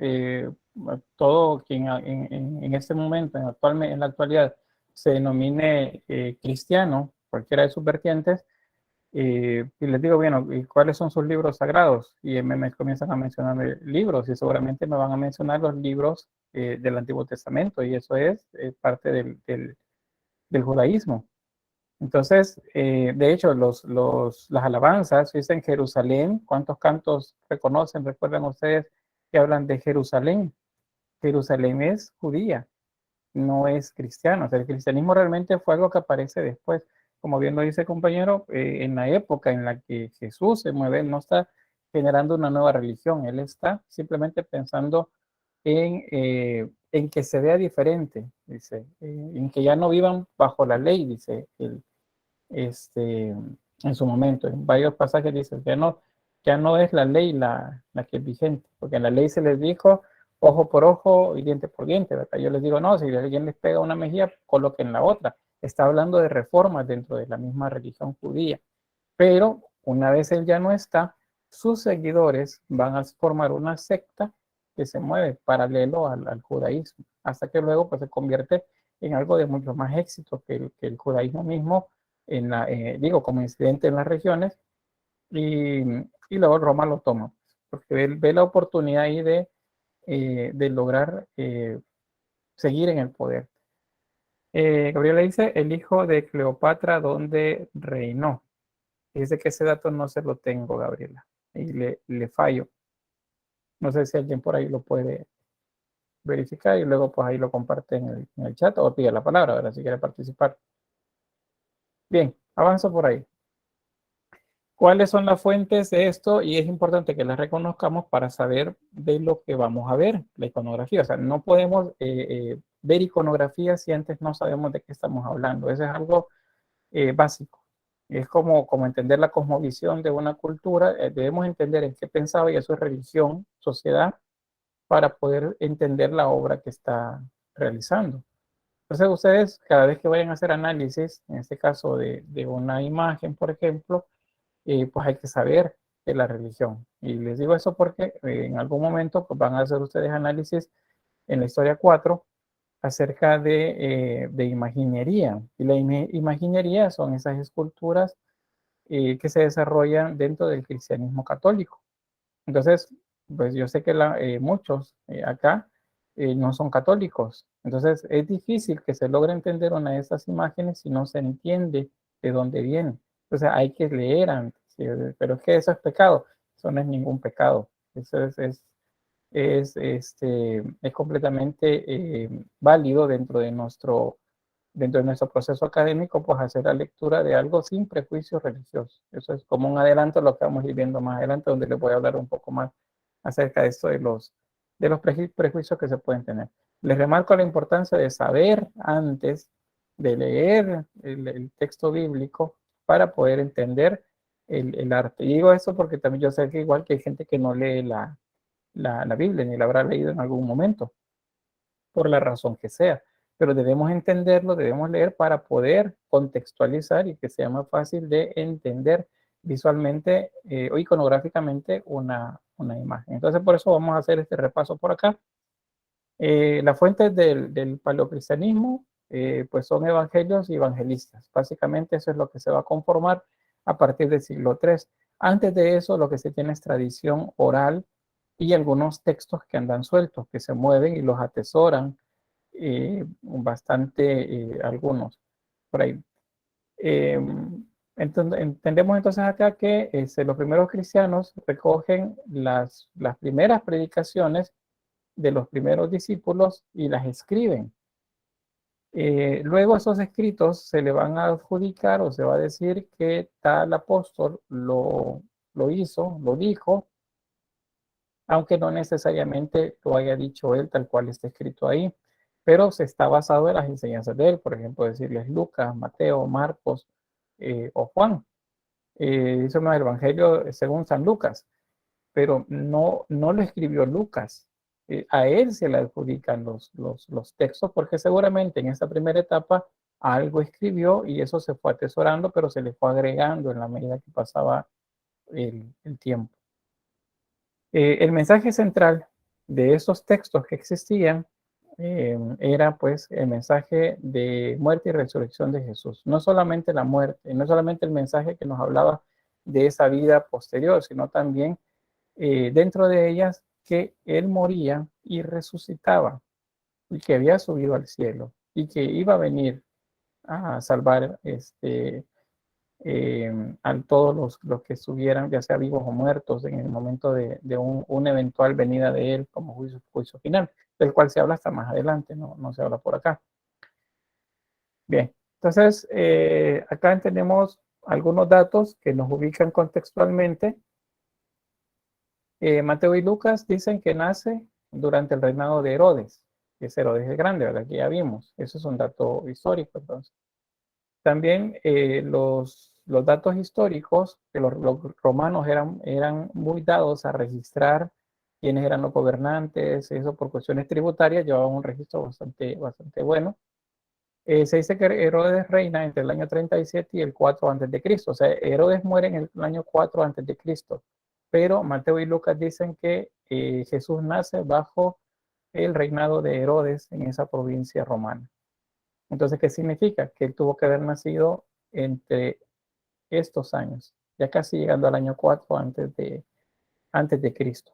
todo quien en este momento, en la actualidad, se denomine cristiano, cualquiera de sus vertientes, y les digo, bueno, ¿y cuáles son sus libros sagrados? Y me comienzan a mencionar libros, y seguramente me van a mencionar los libros del Antiguo Testamento, y eso es parte del judaísmo. Entonces, de hecho, las alabanzas dicen Jerusalén. ¿Cuántos cantos recuerdan ustedes que hablan de Jerusalén? Jerusalén es judía, no es cristiano. O sea, el cristianismo realmente fue algo que aparece después. Como bien lo dice el compañero, en la época en la que Jesús se mueve, él no está generando una nueva religión, él está simplemente pensando en que se vea diferente, dice, en que ya no vivan bajo la ley, dice en su momento. En varios pasajes dice, ya no es la ley la que es vigente, porque en la ley se les dijo ojo por ojo y diente por diente, ¿verdad? Yo les digo, no, si alguien les pega una mejilla, coloquen la otra. Está hablando de reformas dentro de la misma religión judía. Pero una vez él ya no está, sus seguidores van a formar una secta que se mueve paralelo al judaísmo, hasta que luego pues, se convierte en algo de mucho más éxito que el judaísmo mismo, como incidente en las regiones, y luego Roma lo toma, porque él ve la oportunidad ahí de lograr seguir en el poder. Gabriela dice, el hijo de Cleopatra, ¿dónde reinó? Dice que ese dato no se lo tengo, Gabriela, y le fallo. No sé si alguien por ahí lo puede verificar y luego pues ahí lo comparte en el chat o pide la palabra, ¿verdad? Si quiere participar. Bien, avanzo por ahí. ¿Cuáles son las fuentes de esto? Y es importante que las reconozcamos para saber de lo que vamos a ver, la iconografía. O sea, no podemos ver iconografía si antes no sabemos de qué estamos hablando. Eso es algo básico. Es como entender la cosmovisión de una cultura. Debemos entender en qué pensaba, y eso es religión, sociedad, para poder entender la obra que está realizando. Entonces ustedes, cada vez que vayan a hacer análisis, en este caso de una imagen, por ejemplo, pues hay que saber de la religión. Y les digo eso porque en algún momento pues, van a hacer ustedes análisis en la historia 4 acerca de imaginería. Y la imaginería son esas esculturas que se desarrollan dentro del cristianismo católico. Entonces, pues yo sé que muchos acá no son católicos. Entonces, es difícil que se logre entender una de estas imágenes si no se entiende de dónde viene. Entonces, hay que leer antes. ¿Sí? Pero es que eso es pecado. Eso no es ningún pecado. Eso es completamente válido dentro de nuestro proceso académico, pues hacer la lectura de algo sin prejuicios religiosos. Eso es como un adelanto a lo que vamos a ir viendo más adelante, donde les voy a hablar un poco más acerca de esto de los prejuicios que se pueden tener. Les remarco la importancia de saber antes de leer el texto bíblico para poder entender el arte. Y digo eso porque también yo sé que igual que hay gente que no lee la Biblia, ni la habrá leído en algún momento, por la razón que sea. Pero debemos entenderlo, debemos leer para poder contextualizar y que sea más fácil de entender visualmente o iconográficamente una imagen. Entonces, por eso vamos a hacer este repaso por acá. Las fuentes del paleocristianismo pues son evangelios y evangelistas. Básicamente eso es lo que se va a conformar a partir del siglo III. Antes de eso, lo que se tiene es tradición oral y algunos textos que andan sueltos, que se mueven y los atesoran bastante algunos por ahí. Entendemos entonces acá que los primeros cristianos recogen las primeras predicaciones de los primeros discípulos y las escriben. Luego esos escritos se le van a adjudicar o se va a decir que tal apóstol lo hizo, lo dijo, aunque no necesariamente lo haya dicho él tal cual está escrito ahí, pero se está basado en las enseñanzas de él, por ejemplo, decirles Lucas, Mateo, Marcos o Juan. Dice el Evangelio según San Lucas, pero no lo escribió Lucas. A él se le adjudican los textos porque seguramente en esta primera etapa algo escribió y eso se fue atesorando, pero se le fue agregando en la medida que pasaba el tiempo. El mensaje central de esos textos que existían era pues el mensaje de muerte y resurrección de Jesús. No solamente la muerte, no solamente el mensaje que nos hablaba de esa vida posterior, sino también dentro de ellas que Él moría y resucitaba y que había subido al cielo y que iba a venir a salvar a todos los que estuvieran, ya sea vivos o muertos, en el momento de una eventual venida de Él como juicio final, del cual se habla hasta más adelante, no se habla por acá. Bien, entonces acá tenemos algunos datos que nos ubican contextualmente. Mateo y Lucas dicen que nace durante el reinado de Herodes, que es Herodes el Grande, ¿verdad? Que ya vimos. Eso es un dato histórico, entonces. También los datos históricos, que los romanos eran muy dados a registrar quiénes eran los gobernantes, eso por cuestiones tributarias, llevaban un registro bastante bueno. Se dice que Herodes reina entre el año 37 y el 4 antes de Cristo. O sea, Herodes muere en el año 4 antes de Cristo. Pero Mateo y Lucas dicen que Jesús nace bajo el reinado de Herodes en esa provincia romana. Entonces, ¿qué significa? Que él tuvo que haber nacido entre estos años, ya casi llegando al año 4 antes de Cristo.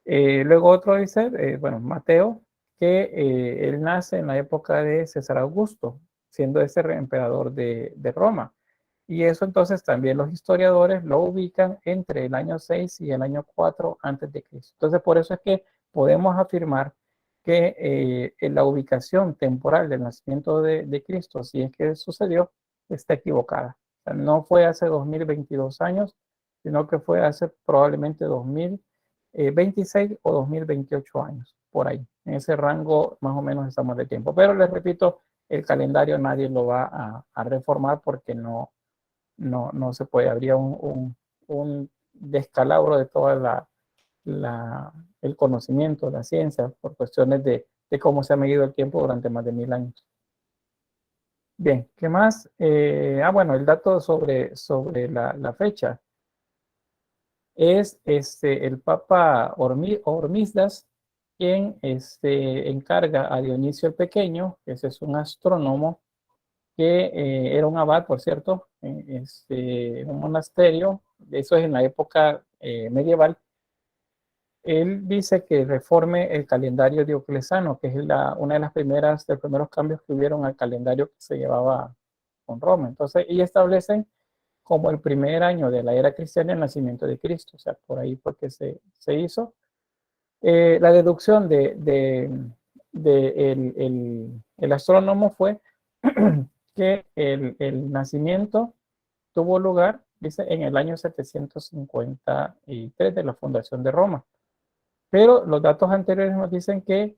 Luego otro dice, Mateo, que él nace en la época de César Augusto, siendo ese emperador de Roma. Y eso entonces también los historiadores lo ubican entre el año 6 y el año 4 antes de Cristo. Entonces por eso es que podemos afirmar que la ubicación temporal del nacimiento de Cristo, si es que sucedió, está equivocada. O sea, no fue hace 2022 años, sino que fue hace probablemente 2026 o 2028 años, por ahí. En ese rango más o menos estamos de tiempo. Pero les repito, el calendario nadie lo va a reformar porque no se puede. Habría un descalabro de toda el conocimiento, la ciencia, por cuestiones de cómo se ha medido el tiempo durante más de 1000 años. Bien, ¿qué más? Bueno, el dato sobre la fecha es el Papa Hormisdas quien encarga a Dionisio el Pequeño, que ese es un astrónomo, que era un abad, por cierto, en un monasterio, eso es en la época medieval. Él dice que reforme el calendario dioclesano, que es una de los primeros cambios que hubieron al calendario que se llevaba con Roma. Entonces, y establecen como el primer año de la era cristiana el nacimiento de Cristo, o sea, por ahí fue que se hizo. La deducción el astrónomo fue que el nacimiento tuvo lugar, dice, en el año 753 de la fundación de Roma. Pero los datos anteriores nos dicen que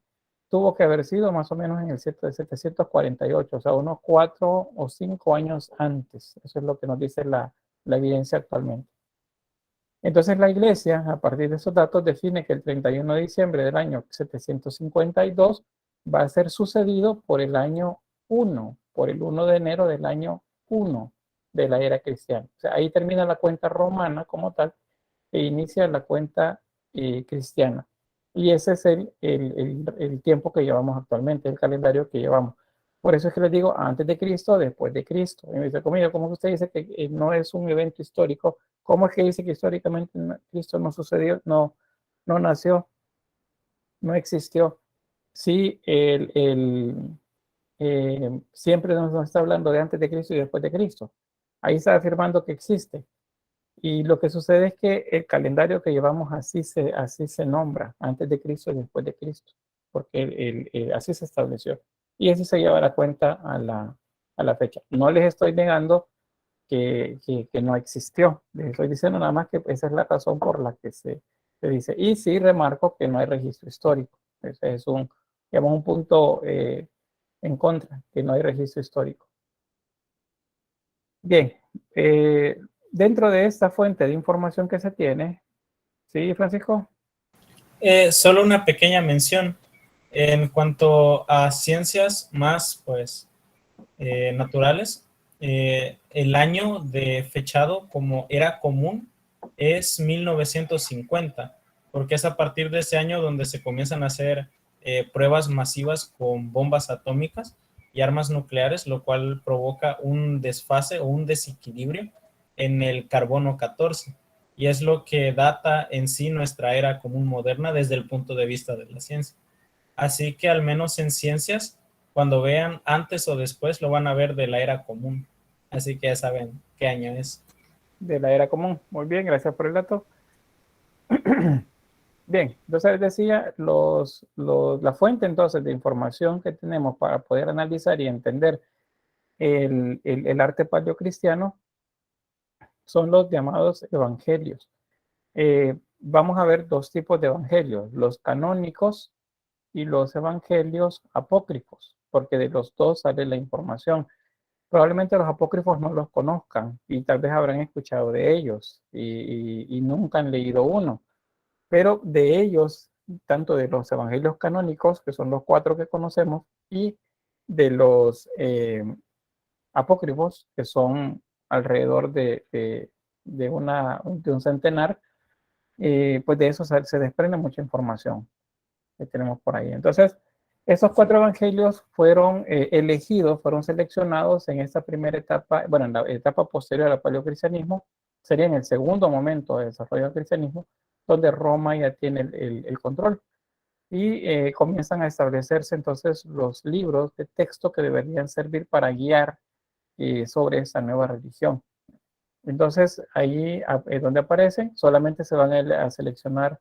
tuvo que haber sido más o menos en el 748, o sea, unos 4 o 5 años antes. Eso es lo que nos dice la evidencia actualmente. Entonces la Iglesia, a partir de esos datos, define que el 31 de diciembre del año 752 va a ser sucedido por el año 1, por el 1 de enero del año 1 de la era cristiana. O sea, ahí termina la cuenta romana como tal e inicia la cuenta cristiana. Y ese es el tiempo que llevamos actualmente, el calendario que llevamos. Por eso es que les digo antes de Cristo, después de Cristo. Y me dice, ¿cómo usted dice que no es un evento histórico? ¿Cómo es que dice que históricamente Cristo no sucedió? No nació, no existió. Sí, siempre nos está hablando de antes de Cristo y después de Cristo. Ahí está afirmando que existe. Y lo que sucede es que el calendario que llevamos así se nombra, antes de Cristo y después de Cristo, porque así se estableció. Y así se lleva la cuenta a la fecha. No les estoy negando que no existió. Les estoy diciendo nada más que esa es la razón por la que se dice. Y sí remarco que no hay registro histórico. Ese es un punto en contra, que no hay registro histórico. Bien, dentro de esta fuente de información que se tiene, ¿sí, Francisco? Solo una pequeña mención en cuanto a ciencias más, pues, naturales. El año de fechado como era común es 1950, porque es a partir de ese año donde se comienzan a hacer pruebas masivas con bombas atómicas y armas nucleares, lo cual provoca un desfase o un desequilibrio en el carbono 14, y es lo que data en sí nuestra era común moderna desde el punto de vista de la ciencia. Así que al menos en ciencias, cuando vean antes o después, lo van a ver de la era común. Así que ya saben qué año es. De la era común. Muy bien, gracias por el dato. Bien, entonces les decía, la fuente entonces de información que tenemos para poder analizar y entender el arte paleocristiano son los llamados evangelios. Vamos a ver dos tipos de evangelios, los canónicos y los evangelios apócrifos, porque de los dos sale la información. Probablemente los apócrifos no los conozcan y tal vez habrán escuchado de ellos y nunca han leído uno, pero de ellos, tanto de los evangelios canónicos, que son los 4 que conocemos, y de los apócrifos, que son alrededor de un centenar, pues de eso se desprende mucha información que tenemos por ahí. Entonces, esos 4 evangelios fueron elegidos, fueron seleccionados en esta primera etapa, bueno, en la etapa posterior al paleocristianismo, sería en el segundo momento de desarrollo del cristianismo, donde Roma ya tiene el control. Y comienzan a establecerse entonces los libros de texto que deberían servir para guiar sobre esta nueva religión. Entonces, ahí donde aparecen, solamente se van a seleccionar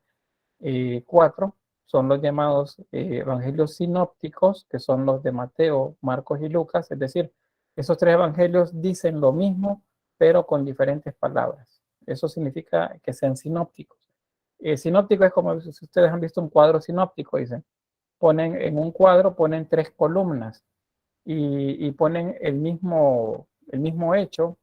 4, son los llamados evangelios sinópticos, que son los de Mateo, Marcos y Lucas, es decir, esos 3 evangelios dicen lo mismo, pero con diferentes palabras. Eso significa que sean sinópticos. Sinóptico es como si ustedes han visto un cuadro sinóptico, dicen. En un cuadro ponen 3 columnas y ponen el mismo hecho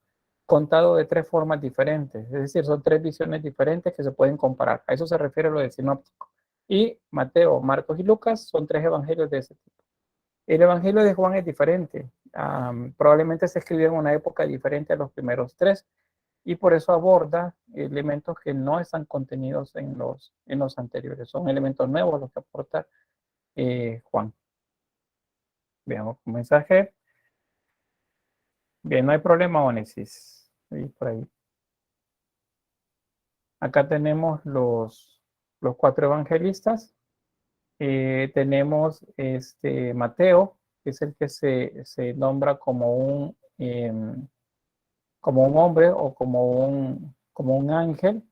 contado de tres formas diferentes, es decir, son tres visiones diferentes que se pueden comparar. A eso se refiere lo de sinóptico. Y Mateo, Marcos y Lucas son tres evangelios de ese tipo. El evangelio de Juan es diferente. Probablemente se escribió en una época diferente a los primeros tres y por eso aborda elementos que no están contenidos en los anteriores. Son elementos nuevos los que aporta Juan. Veamos un mensaje. Bien, no hay problema, Onesis. Sí, por ahí. Acá tenemos los cuatro evangelistas. Tenemos Mateo, que es el que se nombra como un hombre o como un ángel,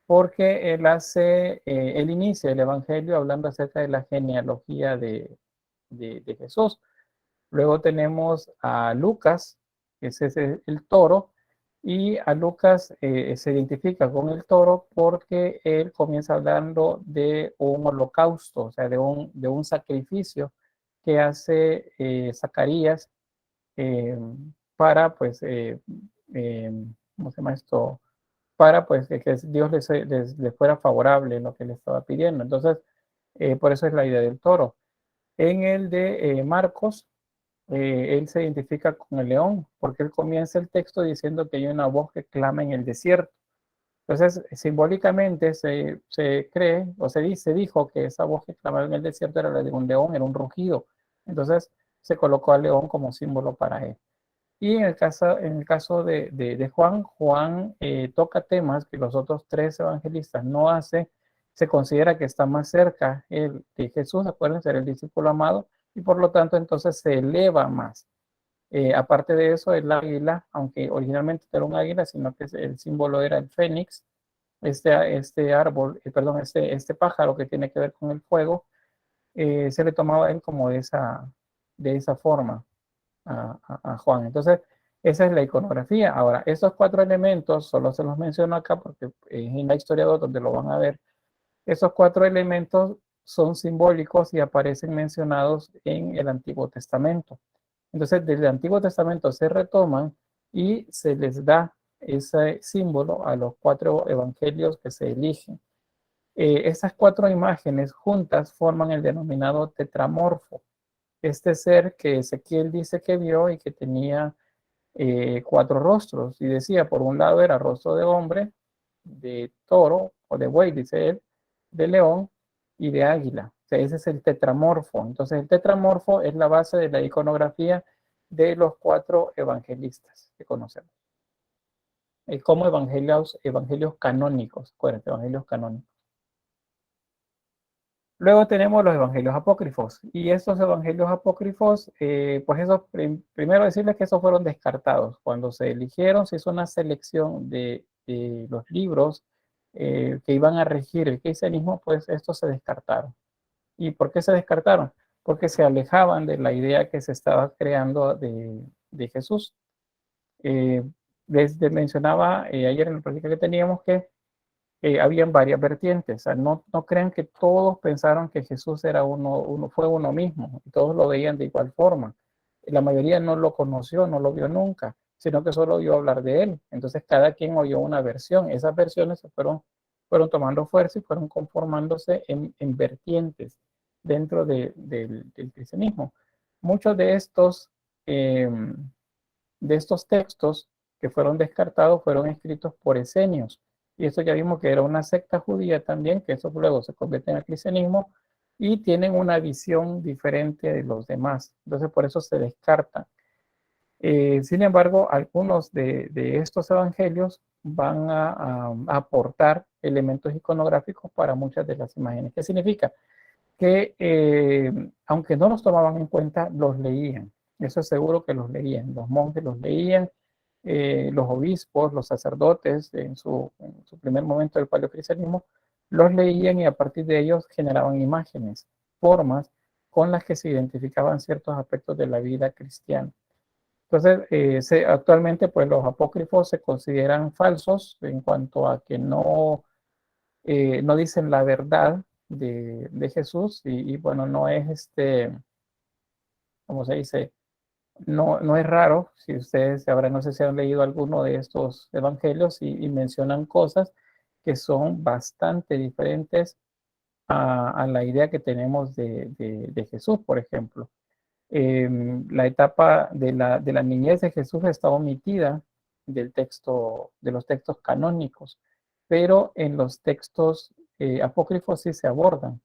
porque él inicia el evangelio hablando acerca de la genealogía de Jesús. Luego tenemos a Lucas, que es el toro, y a Lucas se identifica con el toro porque él comienza hablando de un holocausto, o sea, de un sacrificio que hace Zacarías para, pues, ¿cómo se llama esto? Para, pues, que Dios les fuera favorable en lo que le estaba pidiendo. Entonces, por eso es la idea del toro. En el de Marcos, él se identifica con el león, porque él comienza el texto diciendo que hay una voz que clama en el desierto. Entonces, simbólicamente se cree, o se dijo que esa voz que clamaba en el desierto era la de un león, era un rugido. Entonces, se colocó al león como símbolo para él. Y en el caso de Juan, Juan toca temas que los otros tres evangelistas no hacen. Se considera que está más cerca de Jesús, acuérdense, era el discípulo amado, y por lo tanto entonces se eleva más. Aparte de eso, el águila, aunque originalmente no era un águila, sino que el símbolo era el fénix, este árbol, perdón, este pájaro que tiene que ver con el fuego, se le tomaba a él como de esa forma a Juan. Entonces, esa es la iconografía. Ahora, estos cuatro elementos, solo se los menciono acá porque es en la historia donde lo van a ver. Esos cuatro elementos son simbólicos y aparecen mencionados en el Antiguo Testamento. Entonces, desde el Antiguo Testamento se retoman y se les da ese símbolo a los cuatro evangelios que se eligen. Esas cuatro imágenes juntas forman el denominado tetramorfo. Este ser que Ezequiel dice que vio y que tenía cuatro rostros. Y decía, por un lado era rostro de hombre, de toro o de buey, dice él, de león y de águila. O sea, ese es el tetramorfo. Entonces, el tetramorfo es la base de la iconografía de los cuatro evangelistas que conocemos. Como evangelios canónicos, acuérdense, evangelios canónicos. Luego tenemos los evangelios apócrifos. Y estos evangelios apócrifos, pues eso, primero decirles que esos fueron descartados. Cuando se eligieron, se hizo una selección de los libros que iban a regir el cristianismo, pues estos se descartaron. ¿Y por qué se descartaron? Porque se alejaban de la idea que se estaba creando de Jesús. Mencionaba ayer en la práctica que teníamos que habían varias vertientes. O sea, no crean que todos pensaron que Jesús era fue uno mismo, y todos lo veían de igual forma. La mayoría no lo conoció, no lo vio nunca, sino que solo oyó hablar de él. Entonces cada quien oyó una versión. Esas versiones fueron tomando fuerza y fueron conformándose en vertientes dentro del cristianismo. Muchos de estos textos que fueron descartados fueron escritos por esenios. Y esto ya vimos que era una secta judía también, que eso luego se convierte en el cristianismo, y tienen una visión diferente de los demás. Entonces, por eso se descartan. Sin embargo, algunos de estos evangelios van a aportar elementos iconográficos para muchas de las imágenes. ¿Qué significa? Que aunque no los tomaban en cuenta, los leían. Eso es seguro que los leían. Los monjes los leían, los obispos, los sacerdotes, en su primer momento del paleocristianismo, los leían y a partir de ellos generaban imágenes, formas con las que se identificaban ciertos aspectos de la vida cristiana. Entonces, actualmente pues los apócrifos se consideran falsos en cuanto a que no dicen la verdad de Jesús y bueno, no es ¿cómo se dice? no es raro, si ustedes habrán, no sé si han leído alguno de estos evangelios y mencionan cosas que son bastante diferentes a la idea que tenemos de Jesús, por ejemplo. La etapa de la niñez de Jesús está omitida del texto, de los textos canónicos, pero en los textos apócrifos sí se abordan.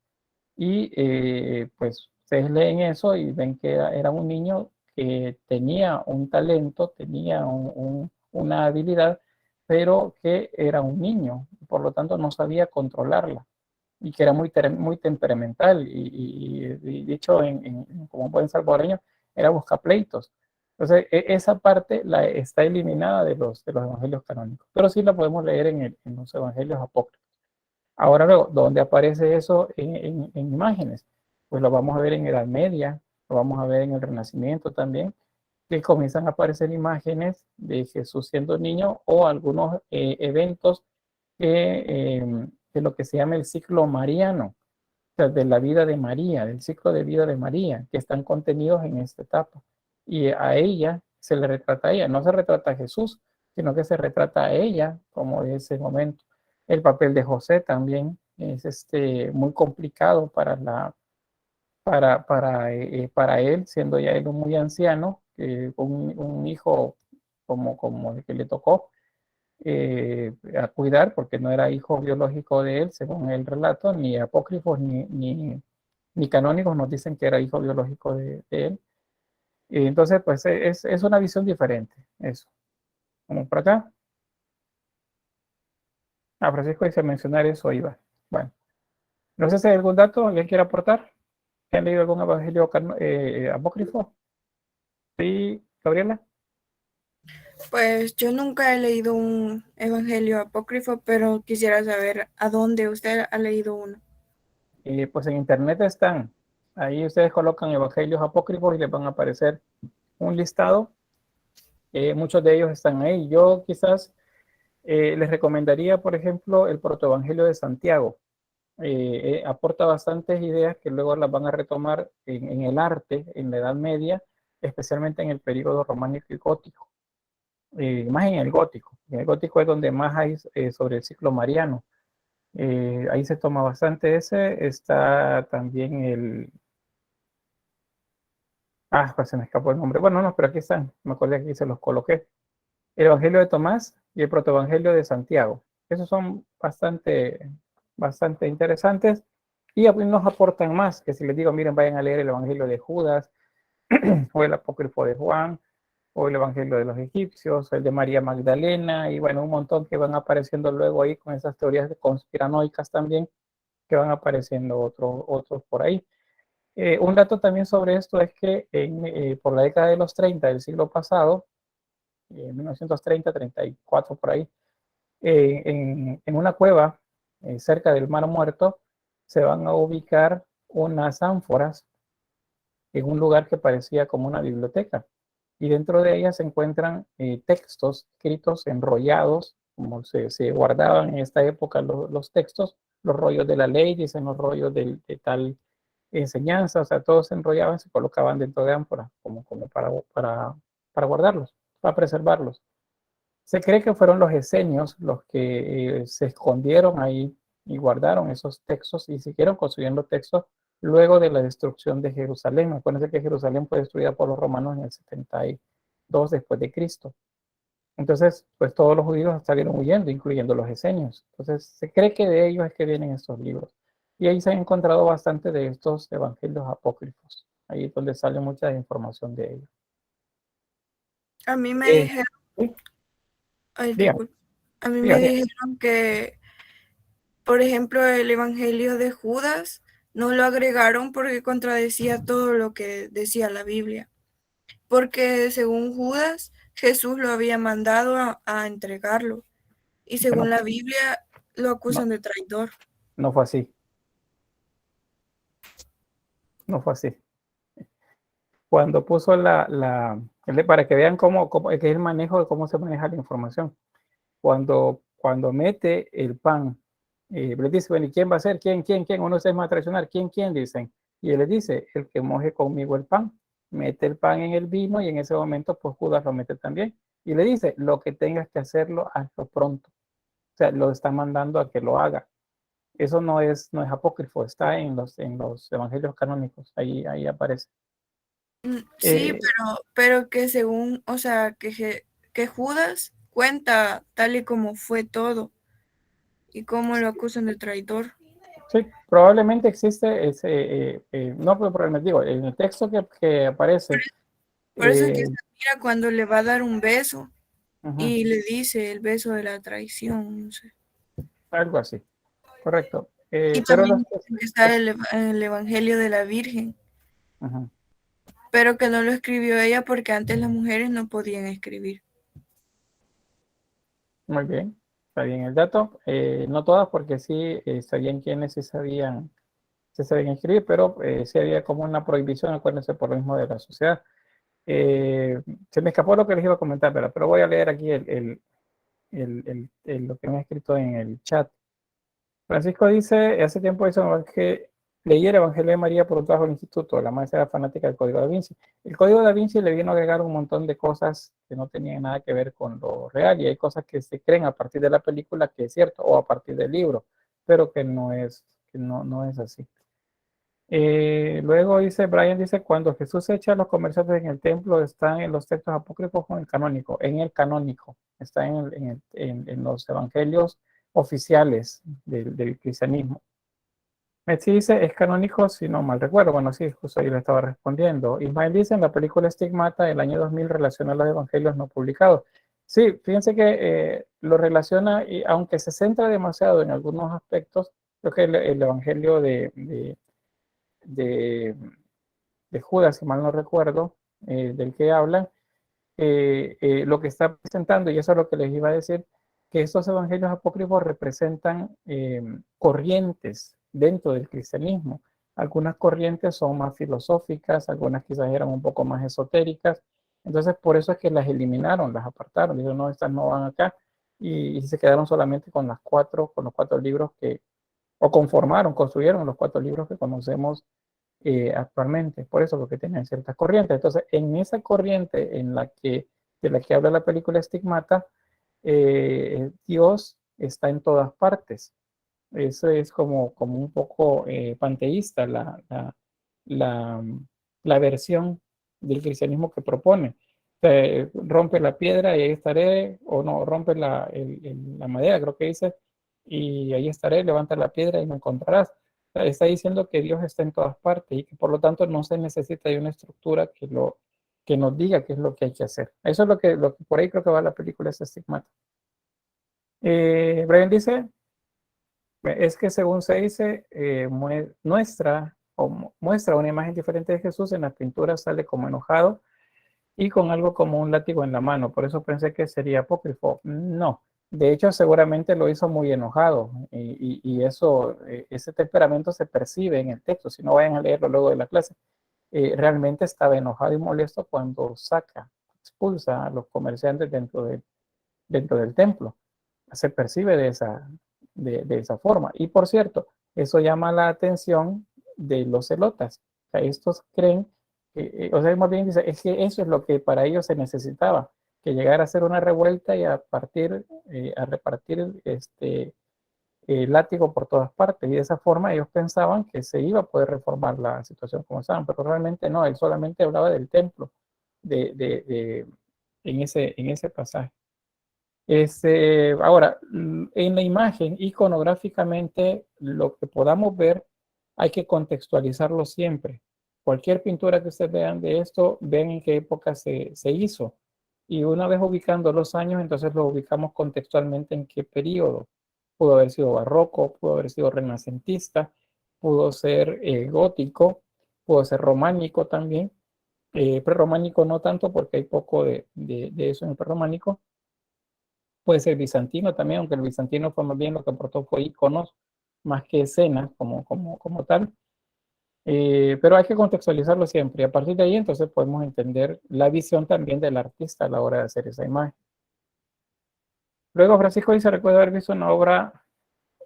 Y pues ustedes leen eso y ven que era un niño que tenía un talento, tenía una habilidad, pero que era un niño, por lo tanto no sabía controlarla y que era muy temperamental y dicho como buen salvadoreño, era buscapleitos. Entonces, esa parte está eliminada de los evangelios canónicos, pero sí la podemos leer en los evangelios apócrifos. Ahora luego, ¿dónde aparece eso en imágenes? Pues lo vamos a ver en Edad Media, lo vamos a ver en el Renacimiento también, que comienzan a aparecer imágenes de Jesús siendo niño o algunos eventos de lo que se llama el ciclo mariano, o sea, de la vida de María, del ciclo de vida de María, que están contenidos en esta etapa. Y a ella se le retrata a ella, no se retrata a Jesús, sino que se retrata a ella como de ese momento. El papel de José también es muy complicado para él, siendo ya él muy anciano, un hijo como el que le tocó a cuidar, porque no era hijo biológico de él, según el relato, ni apócrifos ni canónicos nos dicen que era hijo biológico de él. Y entonces, pues es una visión diferente, eso. Vamos por acá. Francisco dice mencionar eso, iba. Bueno, no sé si hay algún dato alguien quiere aportar. ¿Han leído algún evangelio apócrifo? Sí, Gabriela. Pues yo nunca he leído un evangelio apócrifo, pero quisiera saber a dónde usted ha leído uno. Pues en internet están. Ahí ustedes colocan evangelios apócrifos y les van a aparecer un listado. Muchos de ellos están ahí. Yo quizás les recomendaría, por ejemplo, el protoevangelio de Santiago. Aporta bastantes ideas que luego las van a retomar en el arte, en la Edad Media, especialmente en el periodo románico y gótico. Más en el gótico. En el gótico es donde más hay sobre el ciclo mariano. Ahí se toma bastante ese. Está también pues se me escapó el nombre. Bueno, no, pero aquí están. Me acordé que aquí se los coloqué. El Evangelio de Tomás y el Protoevangelio de Santiago. Esos son bastante interesantes y nos aportan más, que si les digo, miren, vayan a leer el Evangelio de Judas o el Apócrifo de Juan o el Evangelio de los egipcios, el de María Magdalena y bueno, un montón que van apareciendo luego ahí con esas teorías conspiranoicas también que van apareciendo otros por ahí. Un dato también sobre esto es que por la década de los 30 del siglo pasado, 1930, 34 por ahí, en una cueva cerca del Mar Muerto se van a ubicar unas ánforas en un lugar que parecía como una biblioteca. Y dentro de ellas se encuentran textos escritos enrollados, como se guardaban en esta época los textos, los rollos de la ley, dicen los rollos de tal enseñanza, o sea, todos se enrollaban, se colocaban dentro de ánforas, como para guardarlos, para preservarlos. Se cree que fueron los esenios los que se escondieron ahí y guardaron esos textos y siguieron construyendo textos luego de la destrucción de Jerusalén. Acuérdense que Jerusalén fue destruida por los romanos en el 72 después de Cristo. Entonces, pues todos los judíos salieron huyendo, incluyendo los esenios. Entonces, se cree que de ellos es que vienen estos libros. Y ahí se han encontrado bastante de estos evangelios apócrifos. Ahí es donde sale mucha información de ellos. A mí me dijeron... ¿sí? Ay, disculpe. A mí me dijeron que, por ejemplo, el Evangelio de Judas no lo agregaron porque contradecía todo lo que decía la Biblia. Porque según Judas, Jesús lo había mandado a entregarlo. Y según la Biblia, lo acusan de traidor. No fue así. No fue así. Cuando puso para que vean cómo es el manejo de cómo se maneja la información. Cuando mete el pan, le dice, bueno, ¿y quién va a ser? ¿Quién? Uno se va a traicionar. ¿Quién? Dicen. Y él le dice, el que moje conmigo el pan. mete el pan en el vino y en ese momento pues Judas lo mete también. Y le dice, lo que tengas que hacerlo, hazlo pronto. O sea, lo está mandando a que lo haga. Eso no es apócrifo, está en los evangelios canónicos, ahí aparece. Sí, Eh, pero que según, o sea, que Judas cuenta tal y como fue todo y cómo lo acusan de traidor. sí, probablemente existe ese, no, pero probablemente digo, en el texto que aparece, Por eso es que eh, se mira cuando le va a dar un beso ujú, y le dice el beso de la traición, no sé. algo así, correcto. Y Pero también está el Evangelio de la Virgen, ujú, pero que no lo escribió ella porque antes las mujeres no podían escribir. muy bien, está bien el dato. No todas, porque sí sabían quiénes sí sabían escribir, pero sí había como una prohibición, acuérdense, por lo mismo de la sociedad. Eh, Se me escapó lo que les iba a comentar, pero voy a leer aquí lo que me ha escrito en el chat. Francisco dice, hace tiempo hizo que leí el Evangelio de María por un trabajo del instituto, la maestra era fanática del Código da Vinci. El Código da Vinci le vino a agregar un montón de cosas que no tenían nada que ver con lo real, y hay cosas que se creen a partir de la película que es cierto, o a partir del libro, pero que no es así. Luego dice, Brian dice, cuando Jesús echa a los comerciantes en el templo, están en los textos apócrifos o en el canónico. En el canónico, está en los evangelios oficiales del cristianismo. Messi dice, es canónico, si no mal recuerdo. Bueno, sí, justo ahí le estaba respondiendo. Ismael dice, en la película Estigmata del año 2000 relaciona los evangelios no publicados. Sí, fíjense que lo relaciona, y aunque se centra demasiado en algunos aspectos, creo que el evangelio de, de Judas, si mal no recuerdo, del que hablan, lo que está presentando, y eso es lo que les iba a decir, que estos evangelios apócrifos representan corrientes dentro del cristianismo. Algunas corrientes son más filosóficas, algunas quizás eran un poco más esotéricas, entonces por eso es que las eliminaron, las apartaron, dijeron, no, estas no van acá, y se quedaron solamente con los cuatro libros o construyeron los cuatro libros que conocemos actualmente. Por eso, porque tenían ciertas corrientes. Entonces, en esa corriente de la que habla la película Estigmata, Dios está en todas partes. Eso es como un poco panteísta la, la versión del cristianismo que propone. Rompe la piedra y ahí estaré, o no, rompe la madera, creo que dice, y ahí estaré, levanta la piedra y me encontrarás. Está diciendo que Dios está en todas partes y que por lo tanto no se necesita de una estructura que nos diga qué es lo que hay que hacer. Eso es lo que por ahí creo que va la película, ese estigmata. Brian dice, es que según se dice, muestra una imagen diferente de Jesús en las pinturas, sale como enojado y con algo como un látigo en la mano. Por eso pensé que sería apócrifo. No, de hecho seguramente lo hizo muy enojado y eso, ese temperamento se percibe en el texto. Si no, vayan a leerlo luego de la clase. Realmente estaba enojado y molesto cuando expulsa a los comerciantes dentro del templo. Se percibe de esa forma. Y por cierto, eso llama la atención de los celotas. O sea, estos creen, o sea, más bien dice, es que eso es lo que para ellos se necesitaba, que llegara a hacer una revuelta y a repartir látigo por todas partes. Y de esa forma ellos pensaban que se iba a poder reformar la situación como estaban, pero realmente no, él solamente hablaba del templo en ese pasaje. Ahora, en la imagen, iconográficamente, lo que podamos ver, hay que contextualizarlo siempre. Cualquier pintura que ustedes vean de esto, ven en qué época se hizo. Y una vez ubicando los años, entonces lo ubicamos contextualmente en qué periodo. Pudo haber sido barroco, pudo haber sido renacentista, pudo ser gótico, pudo ser románico también. Prerrománico no tanto porque hay poco de eso en el prerrománico. Puede ser bizantino también, aunque el bizantino fue más bien lo que aportó fue iconos más que escenas como tal. Pero hay que contextualizarlo siempre. Y a partir de ahí, entonces podemos entender la visión también del artista a la hora de hacer esa imagen. Luego, Francisco dice: recuerdo haber visto una obra,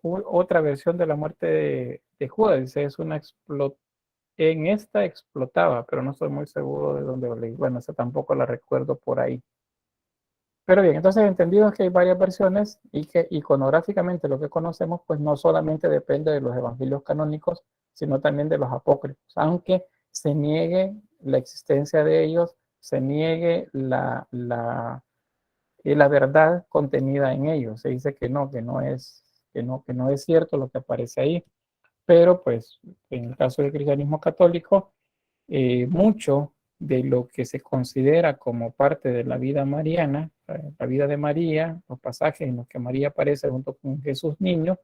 otra versión de la muerte de Judas. Dice: es una En esta explotaba, pero no estoy muy seguro de dónde lo leí. Bueno, esa tampoco la recuerdo por ahí. Pero bien, entonces entendido que hay varias versiones y que iconográficamente lo que conocemos, pues no solamente depende de los evangelios canónicos, sino también de los apócrifos, aunque se niegue la existencia de ellos, se niegue la verdad contenida en ellos. Se dice que no es cierto lo que aparece ahí, pero pues en el caso del cristianismo católico, mucho de lo que se considera como parte de la vida mariana, la vida de María, los pasajes en los que María aparece junto con Jesús niño,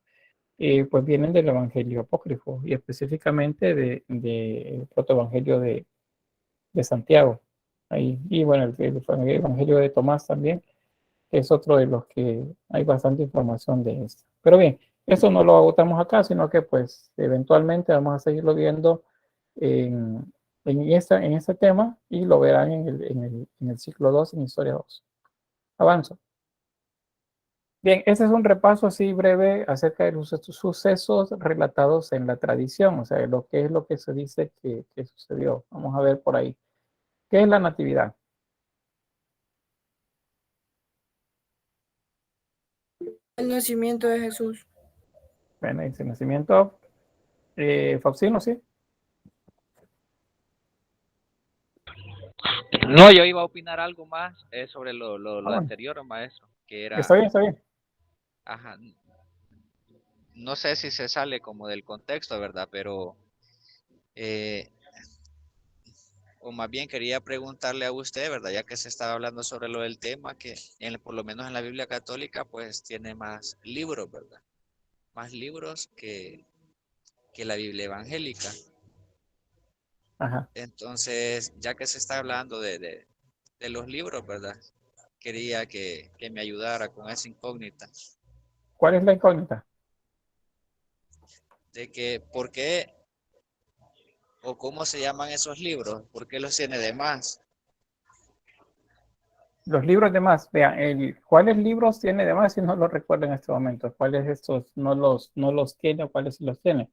pues vienen del Evangelio apócrifo y específicamente del protoevangelio de Santiago. Ahí, y bueno, el Evangelio de Tomás también es otro de los que hay bastante información de esto. Pero bien, eso no lo agotamos acá, sino que pues eventualmente vamos a seguirlo viendo en este tema y lo verán en el ciclo 2, en Historia 2. Avanzo. Bien, este es un repaso así breve acerca de los sucesos relatados en la tradición, o sea, lo que es lo que se dice que sucedió. Vamos a ver por ahí. ¿Qué es la natividad? El nacimiento de Jesús. Bueno, el nacimiento, Faustino, ¿sí? No, yo iba a opinar algo más sobre lo Bueno, anterior, maestro, que era, está bien, está bien. ajá, no sé si se sale como del contexto, ¿verdad? Pero, eh, o más bien quería preguntarle a usted, ¿verdad? Ya que se estaba hablando sobre lo del tema, que por lo menos en la Biblia católica, pues tiene más libros, ¿verdad? Más libros que la Biblia evangélica. Ajá. Entonces, ya que se está hablando de los libros, ¿verdad? Quería que me ayudara con esa incógnita ¿Cuál es la incógnita? de que por qué o cómo se llaman esos libros, por qué los tiene de más. Los libros de más, vean, ¿cuáles libros tiene de más si no los recuerdo en este momento? ¿Cuáles estos no los tiene o cuáles sí los tiene?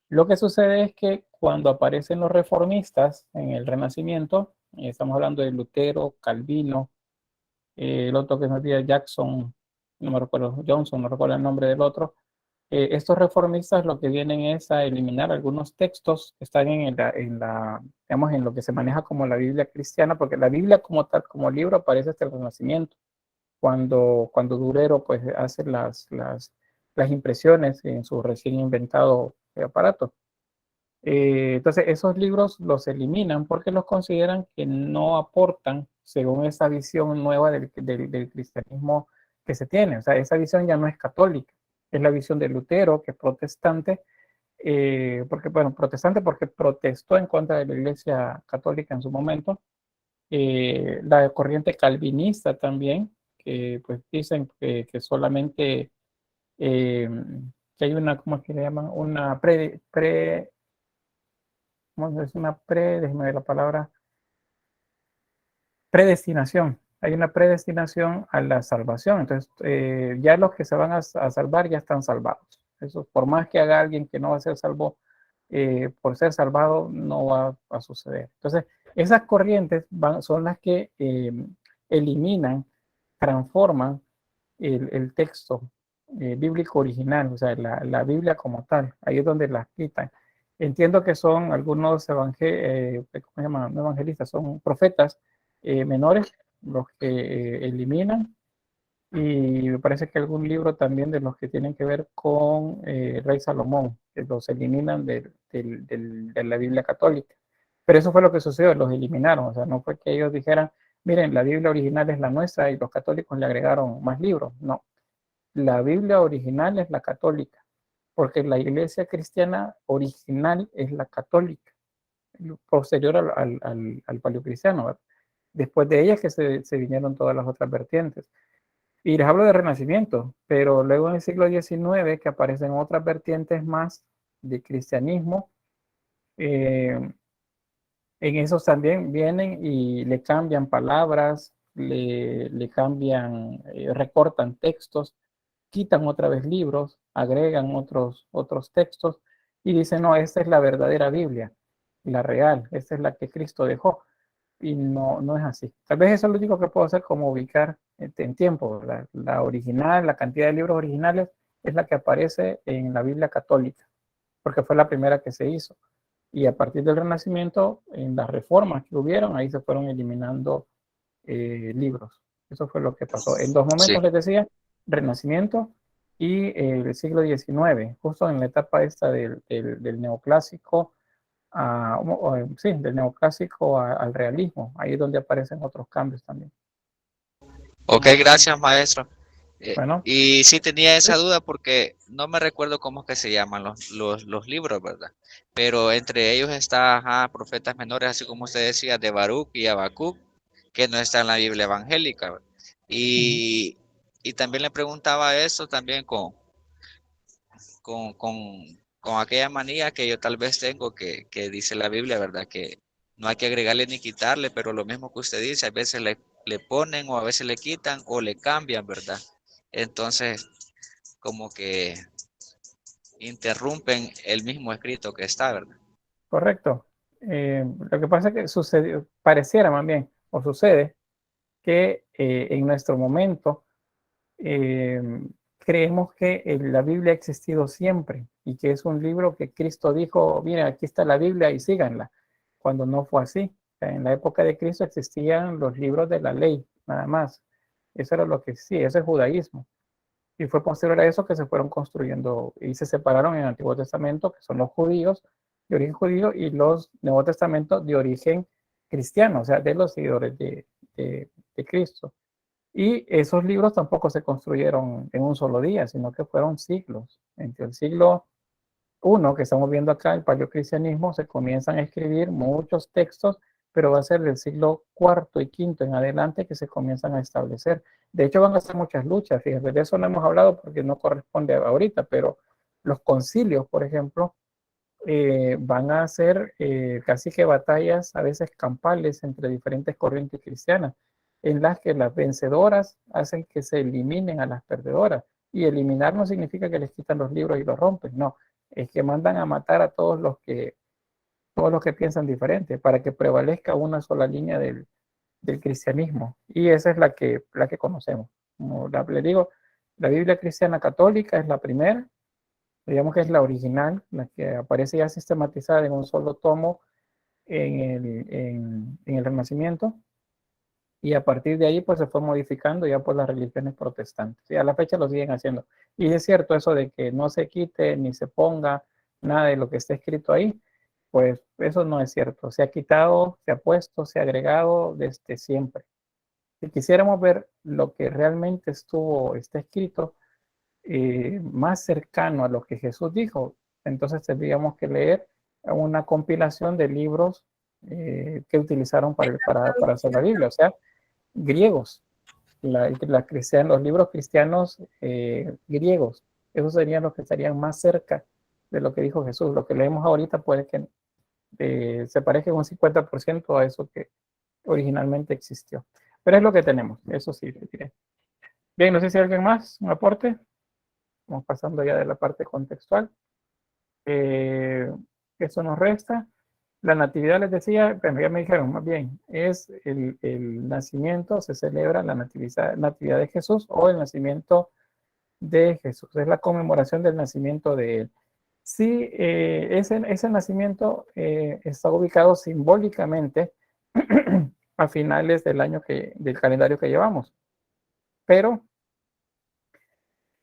Lo que sucede es que cuando aparecen los reformistas en el Renacimiento, estamos hablando de Lutero, Calvino, el otro que me olvida, Jackson, no me recuerdo, Johnson, no recuerdo el nombre del otro. Estos reformistas lo que vienen es a eliminar algunos textos que están digamos, en lo que se maneja como la Biblia cristiana, porque la Biblia como tal, como libro, aparece hasta el Renacimiento, cuando Durero pues hace las impresiones en su recién inventado aparato. Entonces, esos libros los eliminan porque los consideran que no aportan según esa visión nueva del cristianismo que se tiene. O sea, esa visión ya no es católica, es la visión de Lutero, que es protestante, protestante porque protestó en contra de la Iglesia católica en su momento. La corriente calvinista también, que pues dicen que solamente que hay una, ¿cómo es que le llaman? Una es una déjeme ver la palabra, predestinación. Hay una predestinación a la salvación. Entonces, ya los que se van a salvar ya están salvados. Eso, por más que haga alguien que no va a ser salvo, por ser salvado, no va a suceder. Entonces, esas corrientes son las que eliminan, transforman el texto bíblico original, o sea, la Biblia como tal. Ahí es donde las quitan. Entiendo que son algunos ¿cómo se llama? No evangelistas, son profetas menores los que eliminan, y me parece que algún libro también de los que tienen que ver con el rey Salomón, que los eliminan de la Biblia católica. Pero eso fue lo que sucedió, los eliminaron, o sea, no fue que ellos dijeran, miren, la Biblia original es la nuestra y los católicos le agregaron más libros, no. La Biblia original es la católica, porque la iglesia cristiana original es la católica, posterior al paleocristiano, ¿verdad? Después de ella que se vinieron todas las otras vertientes. Y les hablo de Renacimiento, pero luego en el siglo XIX que aparecen otras vertientes más de cristianismo, en esos también vienen y le cambian palabras, le cambian, recortan textos, quitan otra vez libros, agregan otros textos y dicen, no, esta es la verdadera Biblia. la real, esta es la que Cristo dejó, y no, no es así. Tal vez eso es lo único que puedo hacer, como ubicar en tiempo. La original, la cantidad de libros originales es la que aparece en la Biblia católica, porque fue la primera que se hizo. Y a partir del Renacimiento, en las reformas que hubieron, ahí se fueron eliminando libros. Eso fue lo que pasó. En dos momentos, Sí. les decía, Renacimiento y el siglo XIX, justo en la etapa esta del neoclásico, sí, del neoclásico al realismo. Ahí es donde aparecen otros cambios también. Ok, gracias, maestro. Bueno, Y sí tenía esa sí, duda porque no me recuerdo cómo es que se llaman los libros, ¿verdad? Pero entre ellos está profetas menores, así como usted decía, de Baruch y Habacuc, que no está en la Biblia evangélica, ¿verdad? Y, y también le preguntaba eso también con aquella manía que yo tal vez tengo que dice la Biblia, ¿verdad? Que no hay que agregarle ni quitarle, pero lo mismo que usted dice, a veces le ponen o a veces le quitan o le cambian, ¿verdad? Entonces, como que interrumpen el mismo escrito que está, ¿verdad? correcto. Lo que pasa es que sucedió, pareciera más bien, o sucede, que en nuestro momento eh, creemos que la Biblia ha existido siempre y que es un libro que Cristo dijo, mira, aquí está la Biblia y síganla, cuando no fue así. O sea, en la época de Cristo existían los libros de la ley, nada más. Eso era lo que sí, eso es judaísmo. Y fue posterior a eso que se fueron construyendo y se separaron en el Antiguo Testamento, que son los judíos de origen judío, y los Nuevo Testamento de origen cristiano, o sea, de los seguidores de Cristo. Y esos libros tampoco se construyeron en un solo día, sino que fueron siglos. Entre el siglo I, que estamos viendo acá, el paleocristianismo, se comienzan a escribir muchos textos, pero va a ser del siglo IV y V en adelante que se comienzan a establecer. De hecho, van a ser muchas luchas, fíjense, de eso no hemos hablado porque no corresponde ahorita, pero los concilios, por ejemplo, van a ser casi que batallas, a veces campales, entre diferentes corrientes cristianas, en las que las vencedoras hacen que se eliminen a las perdedoras. Y eliminar no significa que les quitan los libros y los rompen, no, es que mandan a matar a todos los que piensan diferente, para que prevalezca una sola línea del cristianismo. Y esa es la que conocemos. Como le digo, la Biblia cristiana católica es la primera, digamos que es la original, la que aparece ya sistematizada en un solo tomo en el Renacimiento, y a partir de ahí pues se fue modificando ya por las religiones protestantes, y a la fecha lo siguen haciendo. Y es cierto eso de que no se quite ni se ponga nada de lo que está escrito ahí, pues eso no es cierto, se ha quitado, se ha puesto, se ha agregado desde siempre. Si quisiéramos ver lo que realmente está escrito, más cercano a lo que Jesús dijo, entonces tendríamos que leer una compilación de libros que utilizaron para hacer la Biblia, o sea, griegos, los libros cristianos griegos, esos serían los que estarían más cerca de lo que dijo Jesús. Lo que leemos ahorita puede que se parezca un 50% a eso que originalmente existió. Pero es lo que tenemos, eso sí. Bien, no sé si hay alguien más, un aporte. Vamos pasando ya de la parte contextual. Eso nos resta. La natividad, les decía, bueno, ya me dijeron más bien, es el nacimiento, se celebra la natividad de Jesús o el nacimiento de Jesús. Es la conmemoración del nacimiento de él. Sí, ese nacimiento está ubicado simbólicamente a finales del año del calendario que llevamos. Pero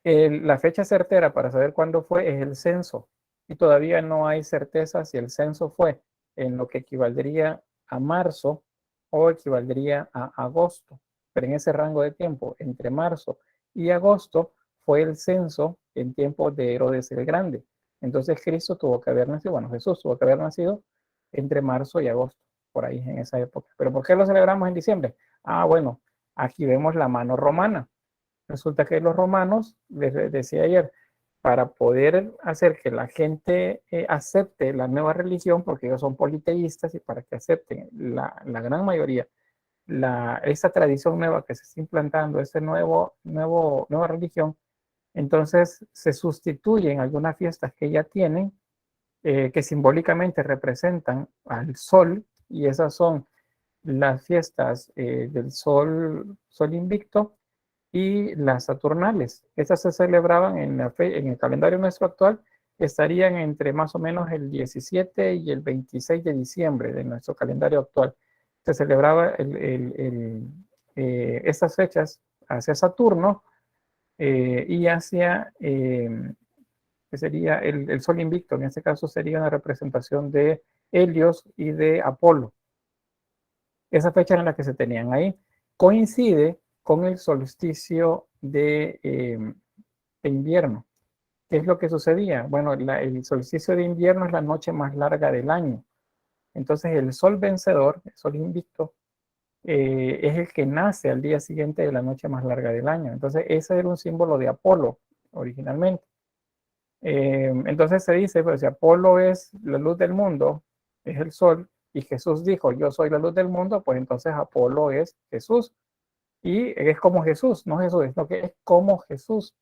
la fecha certera para saber cuándo fue es el censo, y todavía no hay certeza si el censo fue en lo que equivaldría a marzo o equivaldría a agosto. Pero en ese rango de tiempo, entre marzo y agosto, fue el censo en tiempos de Herodes el Grande. Entonces Cristo tuvo que haber nacido, bueno, Jesús tuvo que haber nacido entre marzo y agosto, por ahí en esa época. ¿Pero por qué lo celebramos en diciembre? Ah, bueno, aquí vemos la mano romana. Resulta que los romanos, les decía ayer, para poder hacer que la gente acepte la nueva religión, porque ellos son politeístas, y para que acepten la gran mayoría esa tradición nueva que se está implantando, esa nueva religión, entonces se sustituyen algunas fiestas que ya tienen que simbólicamente representan al sol, y esas son las fiestas del sol invicto y las saturnales. Estas se celebraban en el calendario nuestro actual, estarían entre más o menos el 17 y el 26 de diciembre de nuestro calendario actual. Se celebraba estas fechas hacia Saturno y hacia, que sería el sol invicto. En este caso sería una representación de Helios y de Apolo. Esa fecha en la que se tenían ahí coincide con el solsticio de invierno. ¿Qué es lo que sucedía? Bueno, el solsticio de invierno es la noche más larga del año. Entonces el sol vencedor, el sol invicto, es el que nace al día siguiente de la noche más larga del año. Entonces ese era un símbolo de Apolo originalmente. Entonces se dice, pues si Apolo es la luz del mundo, es el sol, y Jesús dijo, yo soy la luz del mundo, pues entonces Apolo es Jesús. Y es como Jesús, no Jesús, es lo que es como Jesús.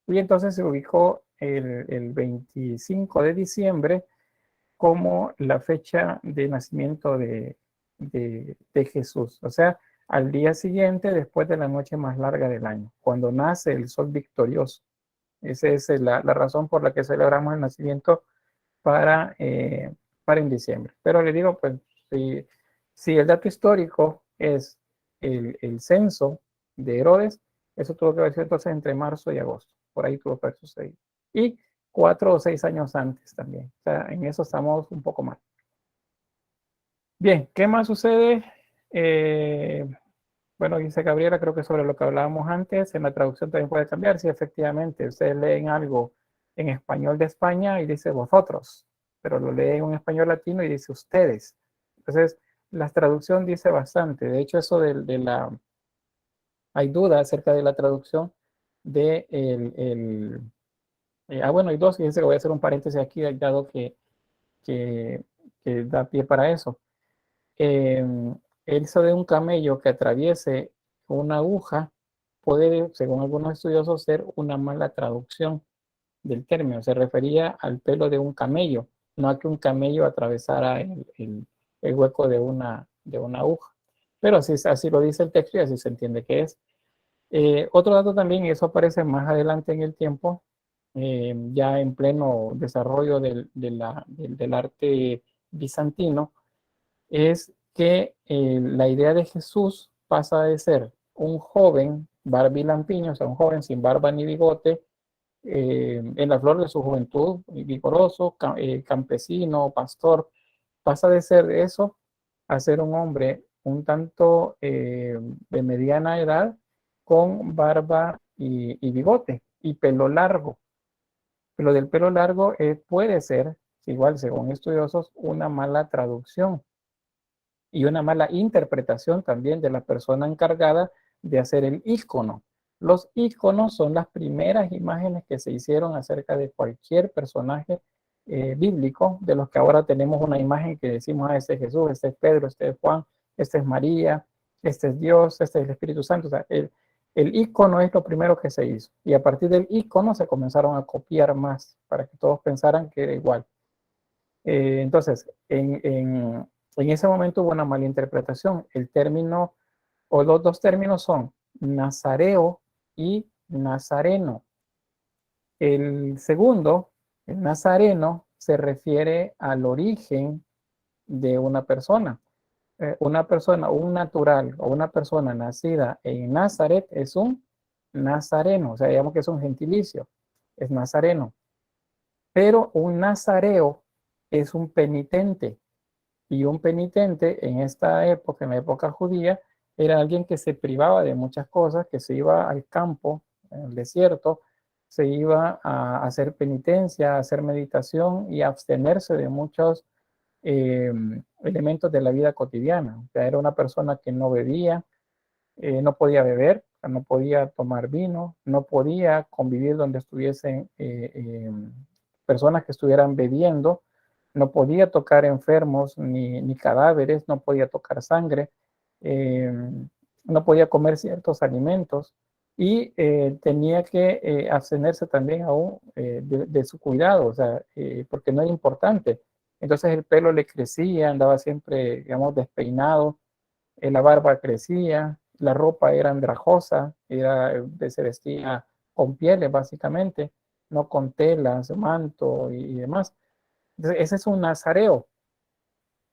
Y entonces se ubicó el 25 de diciembre como la fecha de nacimiento de Jesús. O sea, al día siguiente, después de la noche más larga del año, cuando nace el sol victorioso. Esa es la razón por la que celebramos el nacimiento para en diciembre. Pero le digo, pues, si el dato histórico es el censo de Herodes, eso tuvo que haber sido entonces entre marzo y agosto. Por ahí tuvo que haber sucedido. Y 4 o 6 años antes también. O sea, en eso estamos un poco mal. Bien, ¿qué más sucede? Bueno, dice Gabriela, creo que sobre lo que hablábamos antes, en la traducción también puede cambiar. Si efectivamente ustedes leen algo en español de España y dice vosotros, pero lo leen en un español latino y dice ustedes. Entonces, la traducción dice bastante. De hecho, eso de la... Hay duda acerca de la traducción de bueno, hay dos, fíjense que voy a hacer un paréntesis aquí, dado que da pie para eso. El uso de un camello que atraviese una aguja puede, según algunos estudiosos, ser una mala traducción del término. Se refería al pelo de un camello, no a que un camello atravesara el hueco de una aguja. Pero así lo dice el texto y así se entiende que es. Otro dato también, y eso aparece más adelante en el tiempo, ya en pleno desarrollo del arte bizantino, es que la idea de Jesús pasa de ser un joven barbilampiño, o sea, un joven sin barba ni bigote, en la flor de su juventud, vigoroso, campesino, pastor, pasa de ser eso a ser un hombre un tanto de mediana edad, con barba y bigote y pelo largo. Lo del pelo largo puede ser, igual según estudiosos, una mala traducción y una mala interpretación también de la persona encargada de hacer el ícono. Los íconos son las primeras imágenes que se hicieron acerca de cualquier personaje bíblico, de los que ahora tenemos una imagen que decimos, este es Jesús, este es Pedro, este es Juan, este es María, este es Dios, este es el Espíritu Santo. O sea, el ícono es lo primero que se hizo. Y a partir del ícono se comenzaron a copiar más para que todos pensaran que era igual. Entonces, en ese momento hubo una mala interpretación. El término, o los dos términos son nazareo y nazareno. El segundo, el nazareno, se refiere al origen de una persona. Una persona, un natural o una persona nacida en Nazaret es un nazareno, o sea, digamos que es un gentilicio, es nazareno. Pero un nazareo es un penitente. Y un penitente en esta época, en la época judía, era alguien que se privaba de muchas cosas, que se iba al campo, en el desierto, se iba a hacer penitencia, a hacer meditación y a abstenerse de muchos elementos de la vida cotidiana. O sea, era una persona que no bebía, no podía beber, no podía tomar vino, no podía convivir donde estuviesen personas que estuvieran bebiendo, no podía tocar enfermos ni cadáveres, no podía tocar sangre, no podía comer ciertos alimentos. y tenía que abstenerse también aún de su cuidado, o sea, porque no era importante. Entonces el pelo le crecía, andaba siempre, digamos, despeinado, la barba crecía, la ropa era andrajosa, se vestía con pieles básicamente, no con telas, manto y demás. Entonces, ese es un nazareo.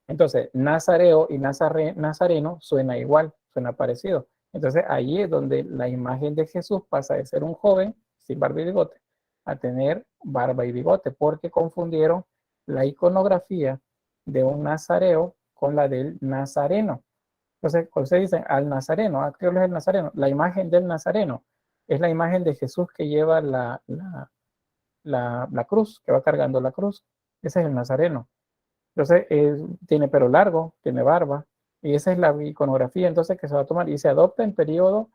Entonces, nazareo y nazareno suena igual, suena parecido. Entonces, ahí es donde la imagen de Jesús pasa de ser un joven sin barba y bigote a tener barba y bigote, porque confundieron la iconografía de un nazareo con la del nazareno. Entonces, cuando ustedes dicen al nazareno, ¿a qué es el nazareno? La imagen del nazareno es la imagen de Jesús que lleva la cruz, que va cargando la cruz. Ese es el nazareno. Entonces, tiene pelo largo, tiene barba, y esa es la iconografía entonces que se va a tomar y se adopta en periodo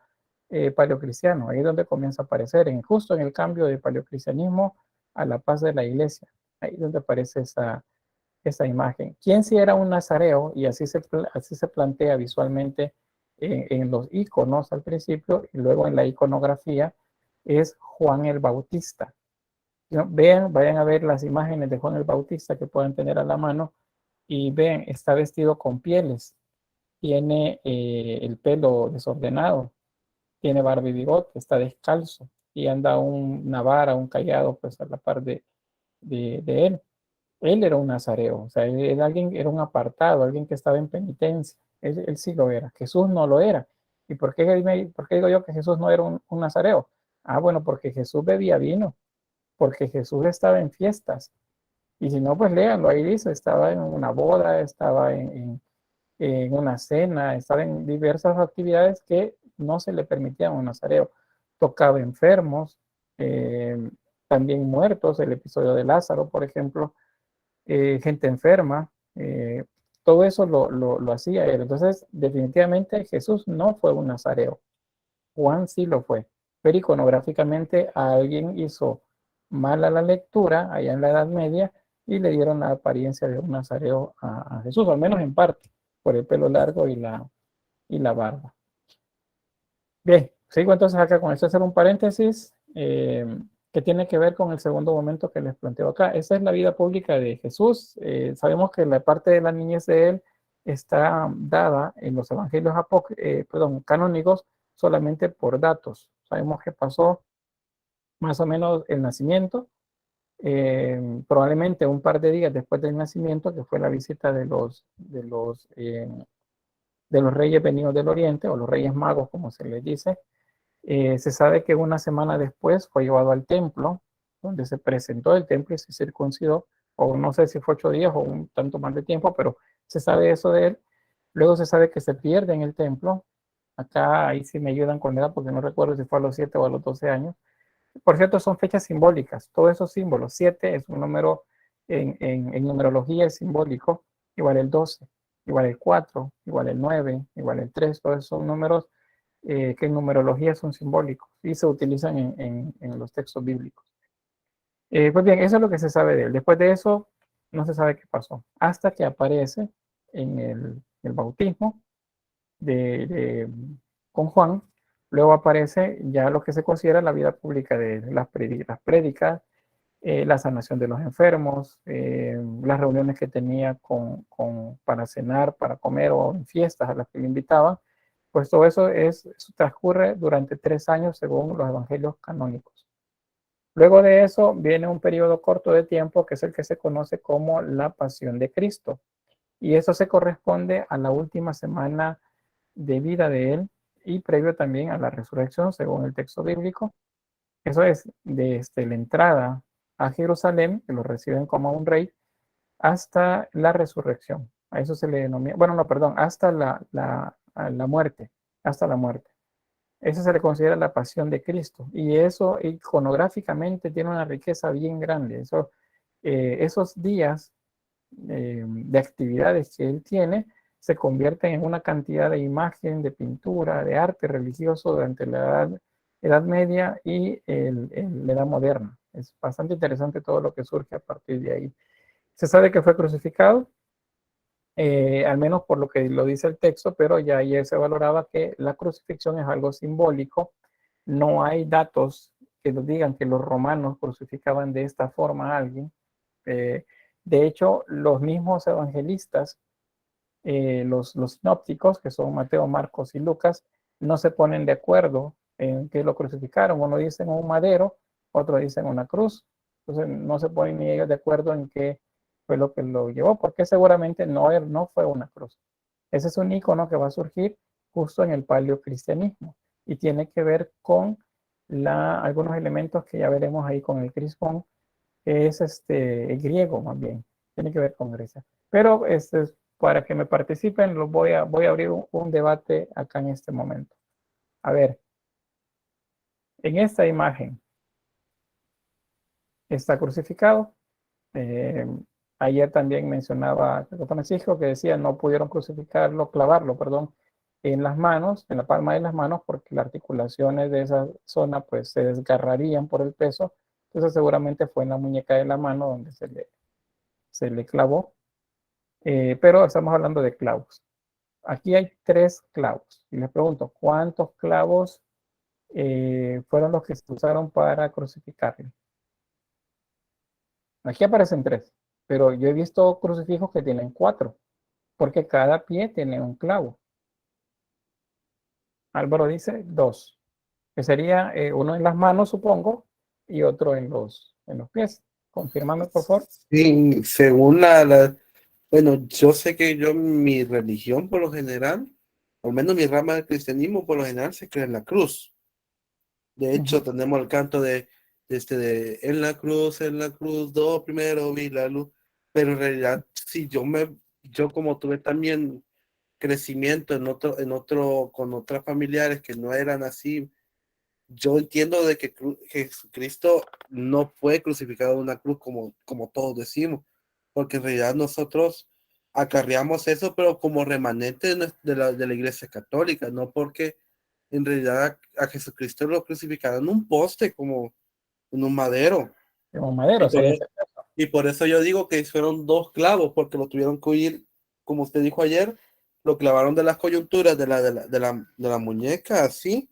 paleocristiano, ahí es donde comienza a aparecer, justo en el cambio de paleocristianismo a la paz de la iglesia, ahí es donde aparece esa imagen. ¿Quién sí era un nazareo? Y así se plantea visualmente en los iconos al principio y luego en la iconografía, es Juan el Bautista. Vean, vayan a ver las imágenes de Juan el Bautista que puedan tener a la mano y vean, está vestido con pieles, tiene el pelo desordenado, tiene barba y bigote, está descalzo y anda una vara, un callado pues a la par de él. Él era un nazareo, o sea, era un apartado, alguien que estaba en penitencia, él sí lo era, Jesús no lo era. ¿Y por qué digo yo que Jesús no era un nazareo? Ah, bueno, porque Jesús bebía vino, porque Jesús estaba en fiestas. Y si no, pues léanlo, ahí dice, estaba en una boda, estaba en una cena, estaba en diversas actividades que no se le permitían a un nazareo. Tocaba enfermos, también muertos, el episodio de Lázaro, por ejemplo, gente enferma, todo eso lo hacía él. Entonces, definitivamente Jesús no fue un nazareo. Juan sí lo fue, pero iconográficamente alguien hizo mala la lectura allá en la Edad Media y le dieron la apariencia de un nazareo a Jesús, al menos en parte, por el pelo largo y la barba. Bien, sigo entonces acá con esto, hacer un paréntesis que tiene que ver con el segundo momento que les planteo acá. Esa es la vida pública de Jesús. Sabemos que la parte de la niñez de él está dada en los evangelios canónicos solamente por datos. Sabemos que pasó más o menos el nacimiento, probablemente un par de días después del nacimiento, que fue la visita de los reyes venidos del oriente, o los reyes magos, como se les dice. Se sabe que una semana después fue llevado al templo, donde se presentó el templo y se circuncidó, o no sé si fue 8 días o un tanto más de tiempo, pero se sabe eso de él. Luego se sabe que se pierde en el templo. Acá ahí sí me ayudan con la edad porque no recuerdo si fue a los 7 o a los 12 años. Por cierto, son fechas simbólicas, todos esos símbolos. 7 es un número en numerología es simbólico, igual el 12, igual el 4, igual el 9, igual el 3, todos esos son números que en numerología son simbólicos y se utilizan en los textos bíblicos. Pues bien, eso es lo que se sabe de él. Después de eso, no se sabe qué pasó, hasta que aparece en el bautismo con Juan. Luego aparece ya lo que se considera la vida pública de las prédicas, la sanación de los enfermos, las reuniones que tenía para cenar, para comer o en fiestas a las que le invitaban. Pues todo eso transcurre durante 3 años según los evangelios canónicos. Luego de eso viene un periodo corto de tiempo que es el que se conoce como la Pasión de Cristo. Y eso se corresponde a la última semana de vida de él y previo también a la resurrección según el texto bíblico. Eso es desde la entrada a Jerusalén, que lo reciben como un rey, hasta la resurrección. A eso se le denomina, bueno, no, perdón, hasta la muerte, hasta la muerte. Eso se le considera la pasión de Cristo. Y eso iconográficamente tiene una riqueza bien grande. Esos días de actividades que él tiene se convierten en una cantidad de imagen, de pintura, de arte religioso durante la Edad Media y la Edad Moderna. Es bastante interesante todo lo que surge a partir de ahí. Se sabe que fue crucificado, al menos por lo que lo dice el texto, pero ya ayer se valoraba que la crucifixión es algo simbólico no hay datos que nos digan que los romanos crucificaban de esta forma a alguien. De hecho, los mismos evangelistas, los sinópticos, que son Mateo, Marcos y Lucas, no se ponen de acuerdo en que lo crucificaron. Uno dice en un madero, otro dice en una cruz. Entonces no se ponen ni ellos de acuerdo en qué fue lo que lo llevó, porque seguramente no fue una cruz. Ese es un icono que va a surgir justo en el paleocristianismo y tiene que ver con algunos elementos que ya veremos ahí con el crispón, que es griego más bien, tiene que ver con Grecia. Pero para que me participen, voy a abrir un debate acá en este momento. A ver, en esta imagen está crucificado. Ayer también mencionaba Francisco que decía no pudieron crucificarlo, clavarlo, perdón, en las manos, en la palma de las manos, porque las articulaciones de esa zona pues se desgarrarían por el peso. Entonces seguramente fue en la muñeca de la mano donde se le clavó. Pero estamos hablando de clavos. Aquí hay 3 clavos. Y les pregunto, ¿cuántos clavos fueron los que se usaron para crucificarlo? Aquí aparecen 3, pero yo he visto crucifijos que tienen 4, porque cada pie tiene un clavo. Álvaro dice 2, que sería uno en las manos, supongo, y otro en los pies. Confírmame, por favor. Sí, según bueno, yo sé que mi religión por lo general, al menos mi rama del cristianismo por lo general se cree en la cruz. De hecho, tenemos el canto de en la cruz, do primero vi la luz. Pero en realidad, sí, yo como tuve también crecimiento en otro, con otras familiares que no eran así, yo entiendo de que Jesucristo no fue crucificado en una cruz como todos decimos, porque en realidad nosotros acarreamos eso, pero como remanente de la Iglesia Católica, no porque en realidad a Jesucristo lo crucificaron en un poste, como en un madero. En un madero, Y por eso yo digo que fueron 2 clavos, porque lo tuvieron que huir, como usted dijo ayer, lo clavaron de las coyunturas de la muñeca, así,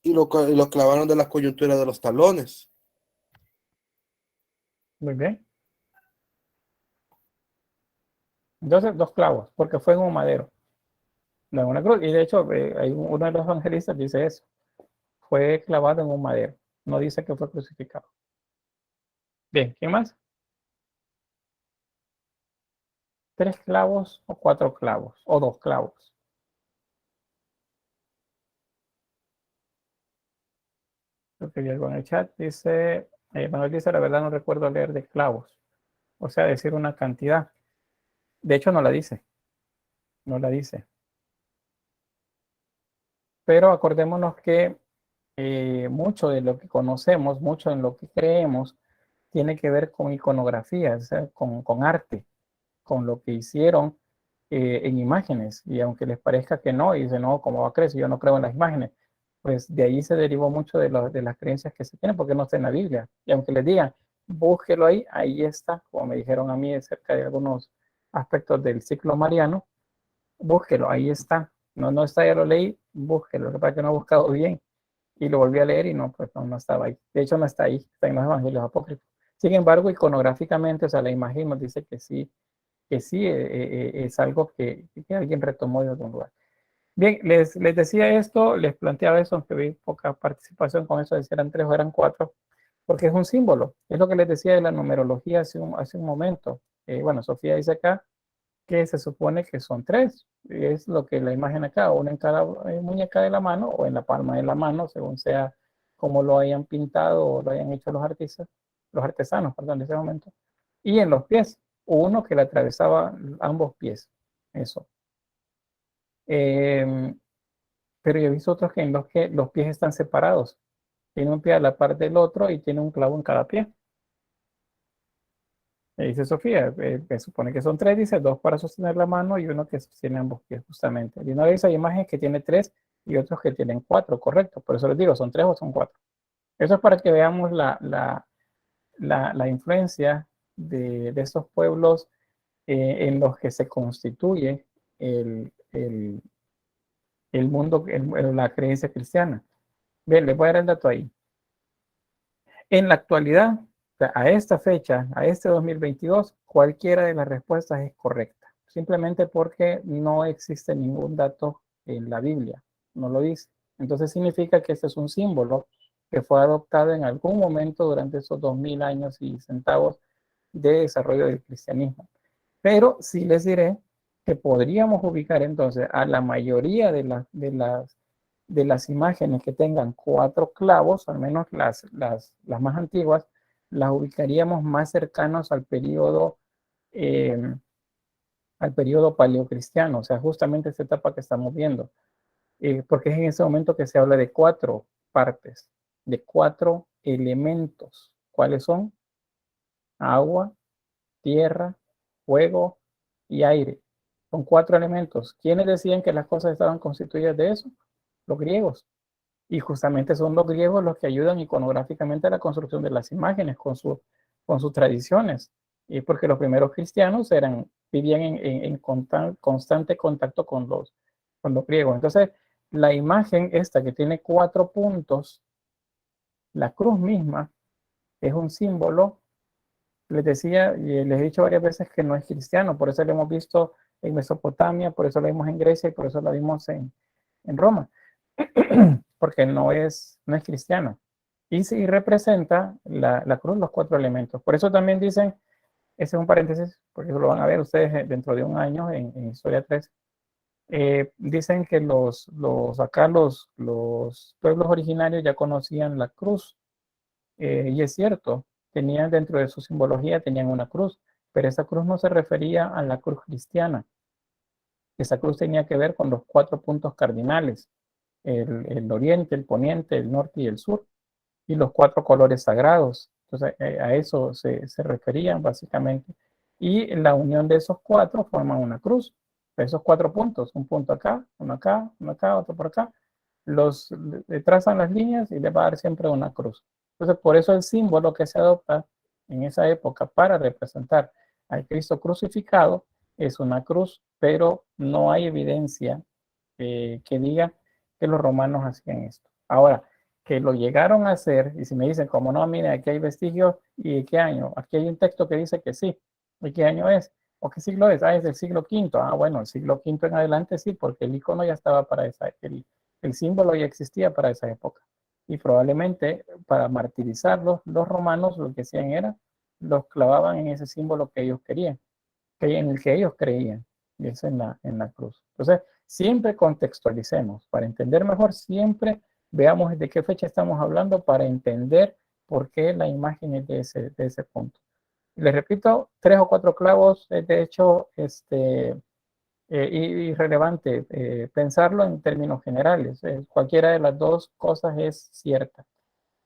y lo clavaron de las coyunturas de los talones. Muy bien. Entonces, 2 clavos, porque fue en un madero, no en una cruz. Y de hecho, hay uno de los evangelistas que dice eso. Fue clavado en un madero. No dice que fue crucificado. Bien, ¿quién más? 3 clavos o 4 clavos o 2 clavos. Creo que vi algo en el chat. Dice, Manuel dice, la verdad no recuerdo leer de clavos. O sea, decir una cantidad. De hecho, no la dice. No la dice. Pero acordémonos que mucho de lo que conocemos, mucho en lo que creemos, tiene que ver con iconografía, o sea, con arte, con lo que hicieron en imágenes. Y aunque les parezca que no, y dicen, no, ¿cómo va a creer si yo no creo en las imágenes? Pues de ahí se derivó mucho de las creencias que se tienen, porque no está en la Biblia. Y aunque les digan, búsquelo ahí está, como me dijeron a mí acerca de algunos aspectos del ciclo mariano, búsquelo, ahí está. No está, ya lo leí, búsquelo, lo que pasa es que no he buscado bien. Y lo volví a leer y no, pues no estaba ahí. De hecho, no está ahí, está en los evangelios apócrifos. Sin embargo, iconográficamente, o sea, la imagen nos dice que sí es algo que alguien retomó de algún lugar. Bien, les decía esto, les planteaba eso, aunque vi poca participación con eso, de si eran 3 o eran 4, porque es un símbolo. Es lo que les decía de la numerología hace un momento. Bueno, Sofía dice acá que se supone que son 3. Es lo que la imagen acá, una en cada muñeca de la mano o en la palma de la mano, según sea como lo hayan pintado o lo hayan hecho los artesanos, perdón, en ese momento. Y en los pies, uno que le atravesaba ambos pies. Eso. Pero yo he visto otros en los que los pies están separados. Tiene un pie a la par del otro y tiene un clavo en cada pie. Dice Sofía, se supone que son 3, dice 2 para sostener la mano y uno que sostiene ambos pies, justamente. Y una vez hay imágenes que tiene 3 y otros que tienen 4, correcto. Por eso les digo, ¿son 3 o son 4? Eso es para que veamos la influencia de estos pueblos en los que se constituye el el mundo, la creencia cristiana. Bien, les voy a dar el dato ahí. En la actualidad, a esta fecha, a este 2022, cualquiera de las respuestas es correcta, simplemente porque no existe ningún dato en la Biblia, no lo dice. Entonces significa que este es un símbolo que fue adoptado en algún momento durante esos 2000 años y centavos de desarrollo del cristianismo. Pero sí les diré que podríamos ubicar entonces a la mayoría de las imágenes que tengan 4 clavos, al menos las más antiguas, las ubicaríamos más cercanos al periodo paleocristiano, o sea, justamente esta etapa que estamos viendo, porque es en ese momento que se habla de 4 partes, de 4 elementos. ¿Cuáles son? Agua, tierra, fuego y aire. Son 4 elementos. ¿Quiénes decían que las cosas estaban constituidas de eso? Los griegos. Y justamente son los griegos los que ayudan iconográficamente a la construcción de las imágenes con sus tradiciones. Y porque los primeros cristianos vivían en constante contacto con los griegos. Entonces, la imagen esta que tiene 4 puntos, la cruz misma, es un símbolo. Les decía y les he dicho varias veces que no es cristiano, por eso lo hemos visto en Mesopotamia, por eso lo vimos en Grecia y por eso lo vimos en Roma, porque no es cristiano. Y sí representa la cruz, los 4 elementos. Por eso también dicen, ese es un paréntesis, porque eso lo van a ver ustedes dentro de un año en Historia 3, dicen que los pueblos originarios ya conocían la cruz, y es cierto, tenían dentro de su simbología, tenían una cruz, pero esa cruz no se refería a la cruz cristiana. Esa cruz tenía que ver con los 4 puntos cardinales, el oriente, el poniente, el norte y el sur, y los 4 colores sagrados. Entonces, a eso se referían básicamente. Y la unión de esos 4 forman una cruz. Esos 4 puntos, un punto acá, uno acá, uno acá, otro por acá, trazan las líneas y les va a dar siempre una cruz. Entonces, por eso el símbolo que se adopta en esa época para representar al Cristo crucificado es una cruz, pero no hay evidencia que diga que los romanos hacían esto. Ahora, que lo llegaron a hacer, y si me dicen, como no, mire, aquí hay vestigios, ¿y de qué año? Aquí hay un texto que dice que sí. ¿Y qué año es? ¿O qué siglo es? Ah, es del siglo V. Ah, bueno, el siglo V en adelante sí, porque el icono ya estaba para el símbolo ya existía para esa época. Y probablemente para martirizarlos, los romanos lo que hacían era, los clavaban en ese símbolo que ellos querían, en el que ellos creían, y es en la cruz. Entonces, siempre contextualicemos, para entender mejor, siempre veamos de qué fecha estamos hablando para entender por qué la imagen es de ese punto. Les repito, 3 o 4 clavos es de hecho irrelevante pensarlo en términos generales. Cualquiera de las dos cosas es cierta.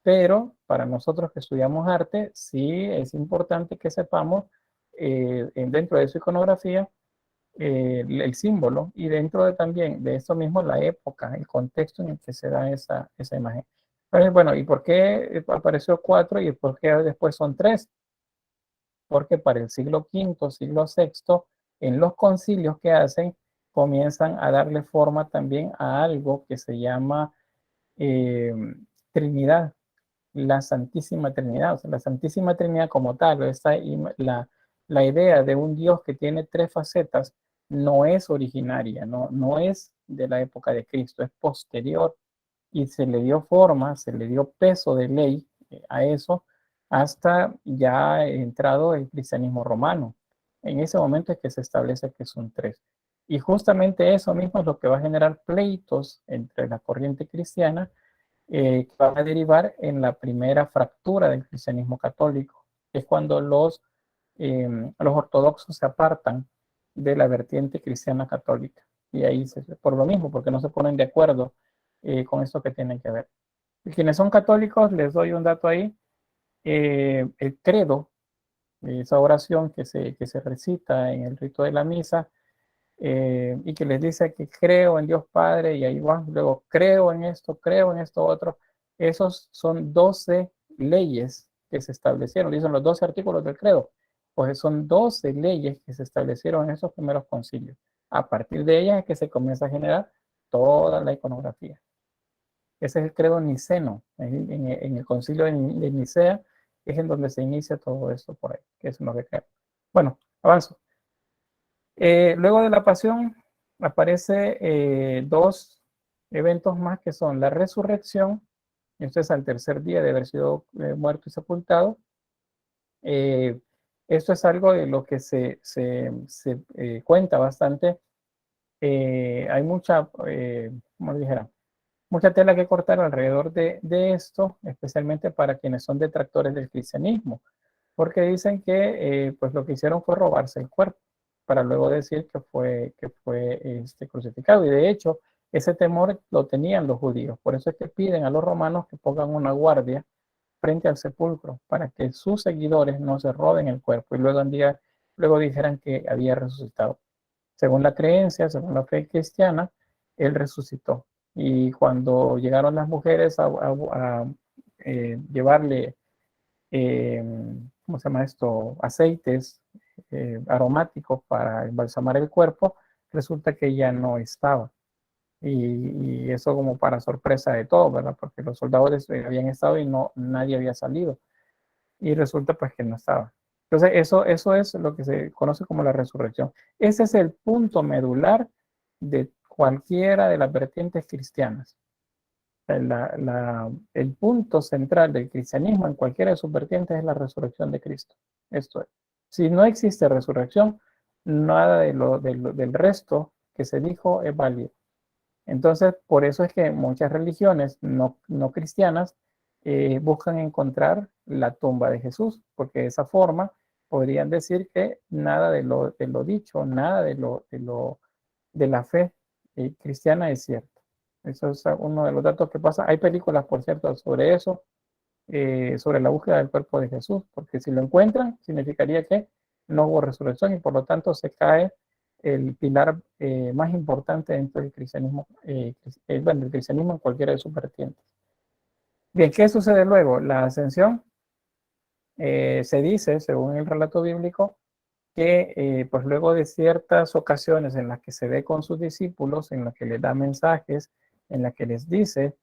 Pero para nosotros que estudiamos arte, sí es importante que sepamos dentro de su iconografía el símbolo y dentro también de eso mismo la época, el contexto en el que se da esa imagen. Entonces, bueno, ¿y por qué apareció 4 y por qué después son 3? Porque para el siglo V, siglo VI, en los concilios que hacen, comienzan a darle forma también a algo que se llama Trinidad, la Santísima Trinidad. O sea, la Santísima Trinidad como tal, la idea de un Dios que tiene 3 facetas, no es originaria, no es de la época de Cristo, es posterior, y se le dio forma, se le dio peso de ley a eso, hasta ya entrado el cristianismo romano. En ese momento es que se establece que son 3. Y justamente eso mismo es lo que va a generar pleitos entre la corriente cristiana, que van a derivar en la primera fractura del cristianismo católico, que es cuando los ortodoxos se apartan de la vertiente cristiana católica. Y ahí, por lo mismo, porque no se ponen de acuerdo con esto que tienen que ver. Y quienes son católicos, les doy un dato ahí. El credo, esa oración que se recita en el rito de la misa, y que les dice que creo en Dios Padre, y ahí va, luego creo en esto otro. Esos son 12 leyes que se establecieron, dicen los 12 artículos del credo, pues son 12 leyes que se establecieron en esos primeros concilios. A partir de ellas es que se comienza a generar toda la iconografía. Ese es el credo niceno. En el concilio de Nicea es en donde se inicia todo esto por ahí, que es lo que creo. Bueno, avanzo. Luego de la pasión aparece dos eventos más que son la resurrección, esto es al tercer día de haber sido muerto y sepultado. Esto es algo de lo que se cuenta bastante. Hay mucha, como dijera, mucha tela que cortar alrededor de esto, especialmente para quienes son detractores del cristianismo, porque dicen que pues lo que hicieron fue robarse el cuerpo para luego decir que fue crucificado. Y de hecho, ese temor lo tenían los judíos. Por eso es que piden a los romanos que pongan una guardia frente al sepulcro para que sus seguidores no se roben el cuerpo y luego dijeran que había resucitado. Según la creencia, según la fe cristiana, él resucitó. Y cuando llegaron las mujeres a llevarle, ¿cómo se llama esto? Aceites aromáticos para embalsamar el cuerpo, resulta que ya no estaba. Y eso como para sorpresa de todos, ¿verdad? Porque los soldados habían estado y nadie había salido. Y resulta pues que no estaba. Entonces eso es lo que se conoce como la resurrección. Ese es el punto medular de cualquiera de las vertientes cristianas. El punto central del cristianismo en cualquiera de sus vertientes es la resurrección de Cristo. Esto es. Si no existe resurrección, nada del resto que se dijo es válido. Entonces, por eso es que muchas religiones no cristianas buscan encontrar la tumba de Jesús, porque de esa forma podrían decir que nada de lo dicho, nada de la fe cristiana es cierto. Eso es uno de los datos que pasa. Hay películas, por cierto, sobre eso, sobre la búsqueda del cuerpo de Jesús, porque si lo encuentran, significaría que no hubo resurrección y por lo tanto se cae el pilar más importante dentro del cristianismo, bueno, el cristianismo en cualquiera de sus vertientes. Bien, ¿qué sucede luego? La ascensión, se dice, según el relato bíblico, que pues luego de ciertas ocasiones en las que se ve con sus discípulos, en las que les da mensajes, en las que les dice,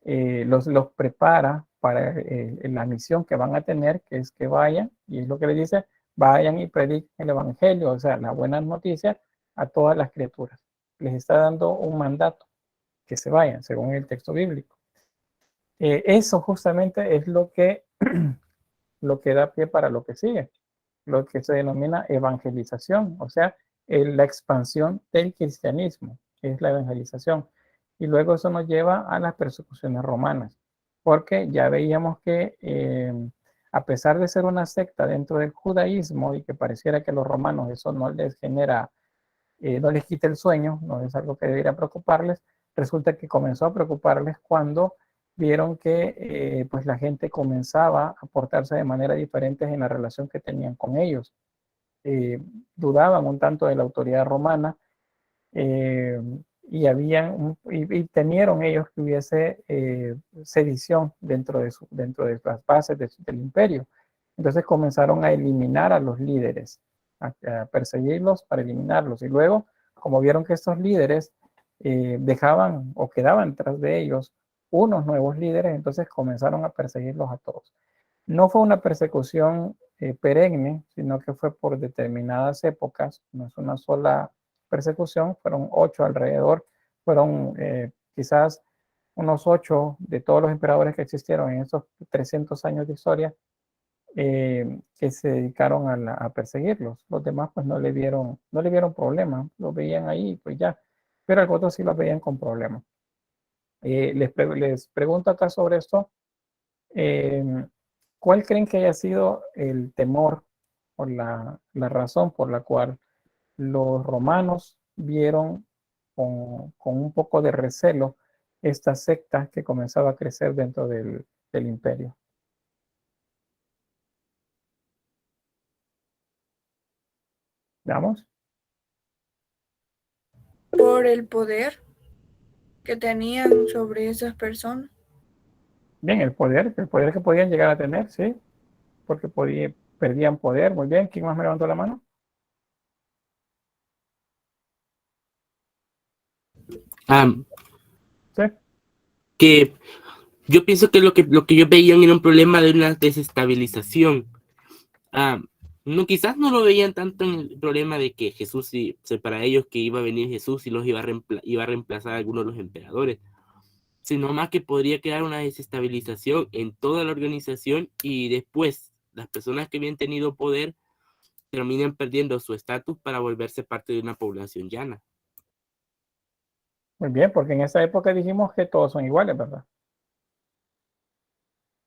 los prepara para la misión que van a tener, que es que vayan, y es lo que les dice, vayan y prediquen el evangelio, o sea, la buena noticia a todas las criaturas. Les está dando un mandato, que se vayan, según el texto bíblico. Eso justamente es lo que da pie para lo que sigue, lo que se denomina evangelización, o sea, la expansión del cristianismo, es la evangelización. Y luego eso nos lleva a las persecuciones romanas, porque ya veíamos que a pesar de ser una secta dentro del judaísmo y que pareciera que a los romanos eso no les genera, no les quita el sueño, no es algo que debería preocuparles, resulta que comenzó a preocuparles cuando vieron que pues la gente comenzaba a portarse de manera diferente en la relación que tenían con ellos. Dudaban un tanto de la autoridad romana y temieron ellos que hubiese sedición dentro de las bases del imperio. Entonces comenzaron a eliminar a los líderes, a perseguirlos para eliminarlos. Y luego, como vieron que estos líderes dejaban o quedaban tras de ellos unos nuevos líderes, entonces comenzaron a perseguirlos a todos. No fue una persecución perenne, sino que fue por determinadas épocas, no es una sola persecución, fueron 8 alrededor, fueron quizás unos 8 de todos los emperadores que existieron en esos 300 años de historia que se dedicaron a perseguirlos. Los demás pues no le vieron problema, lo veían ahí pues ya, pero algunos sí los veían con problemas. Les pregunto acá sobre esto, ¿cuál creen que haya sido el temor o la razón por la cual los romanos vieron con un poco de recelo esta secta que comenzaba a crecer dentro del imperio? ¿Veamos? Por el poder que tenían sobre esas personas. Bien, el poder que podían llegar a tener, sí, porque perdían poder. Muy bien, ¿quién más me levantó la mano? Sí. Que yo pienso que lo que yo veían era un problema de una desestabilización. No, quizás no lo veían tanto en el problema de que Jesús, para ellos que iba a venir Jesús y los iba a reemplazar a algunos de los emperadores, sino más que podría crear una desestabilización en toda la organización y después las personas que habían tenido poder terminan perdiendo su estatus para volverse parte de una población llana. Muy bien, porque en esa época dijimos que todos son iguales, ¿verdad?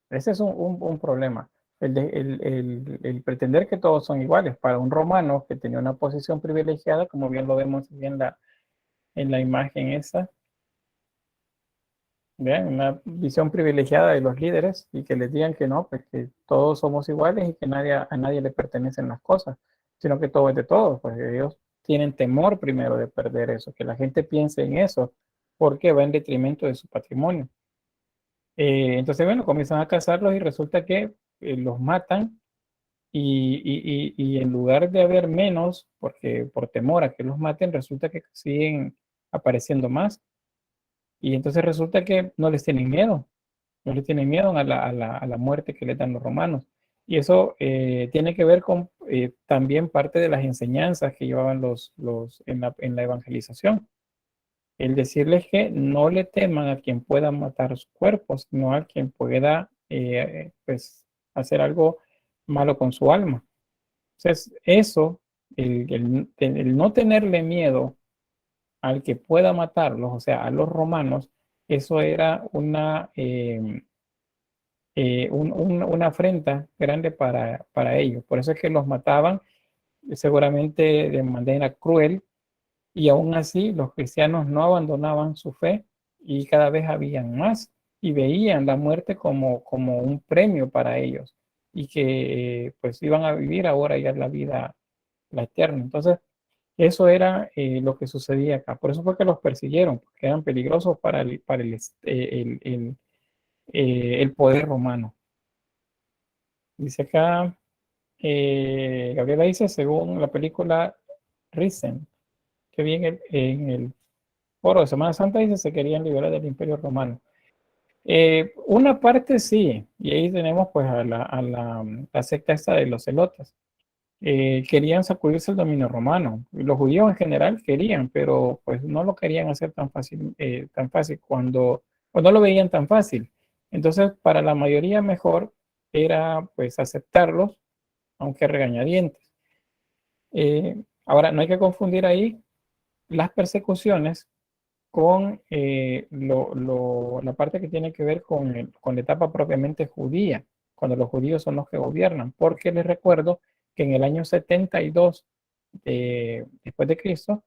Ese es un problema. El pretender que todos son iguales para un romano que tenía una posición privilegiada, como bien lo vemos en la imagen esa, ¿vean? Una visión privilegiada de los líderes y que les digan que no, pues que todos somos iguales y que a nadie le pertenecen las cosas, sino que todo es de todos, pues ellos tienen temor primero de perder eso, que la gente piense en eso, porque va en detrimento de su patrimonio. Entonces, bueno, comienzan a cazarlos y resulta que los matan y en lugar de haber menos, porque por temor a que los maten, resulta que siguen apareciendo más. Y entonces resulta que no les tienen miedo, no les tienen miedo a la muerte que les dan los romanos. Y eso tiene que ver con también parte de las enseñanzas que llevaban en la evangelización. El decirles que no le teman a quien pueda matar sus cuerpos, sino a quien pueda pues, hacer algo malo con su alma. Entonces, eso, el no tenerle miedo al que pueda matarlos, o sea, a los romanos, eso era una afrenta grande para ellos. Por eso es que los mataban seguramente de manera cruel, y aún así los cristianos no abandonaban su fe y cada vez habían más y veían la muerte como un premio para ellos y que pues iban a vivir ahora ya la vida, la eterna. Entonces, eso era lo que sucedía acá. Por eso fue que los persiguieron, porque eran peligrosos para el poder romano. Dice acá, Gabriela dice, según la película Risen, que vi en el foro de Semana Santa, dice, se querían liberar del Imperio Romano. Una parte sí, y ahí tenemos pues a la secta esta de los celotes. Querían sacudirse el dominio romano. Los judíos en general querían, pero pues no lo querían hacer tan fácil cuando no lo veían tan fácil. Entonces, para la mayoría mejor era pues aceptarlos, aunque regañadientes. Ahora, no hay que confundir ahí las persecuciones con la parte que tiene que ver con la etapa propiamente judía, cuando los judíos son los que gobiernan, porque les recuerdo que en el año 72 después de Cristo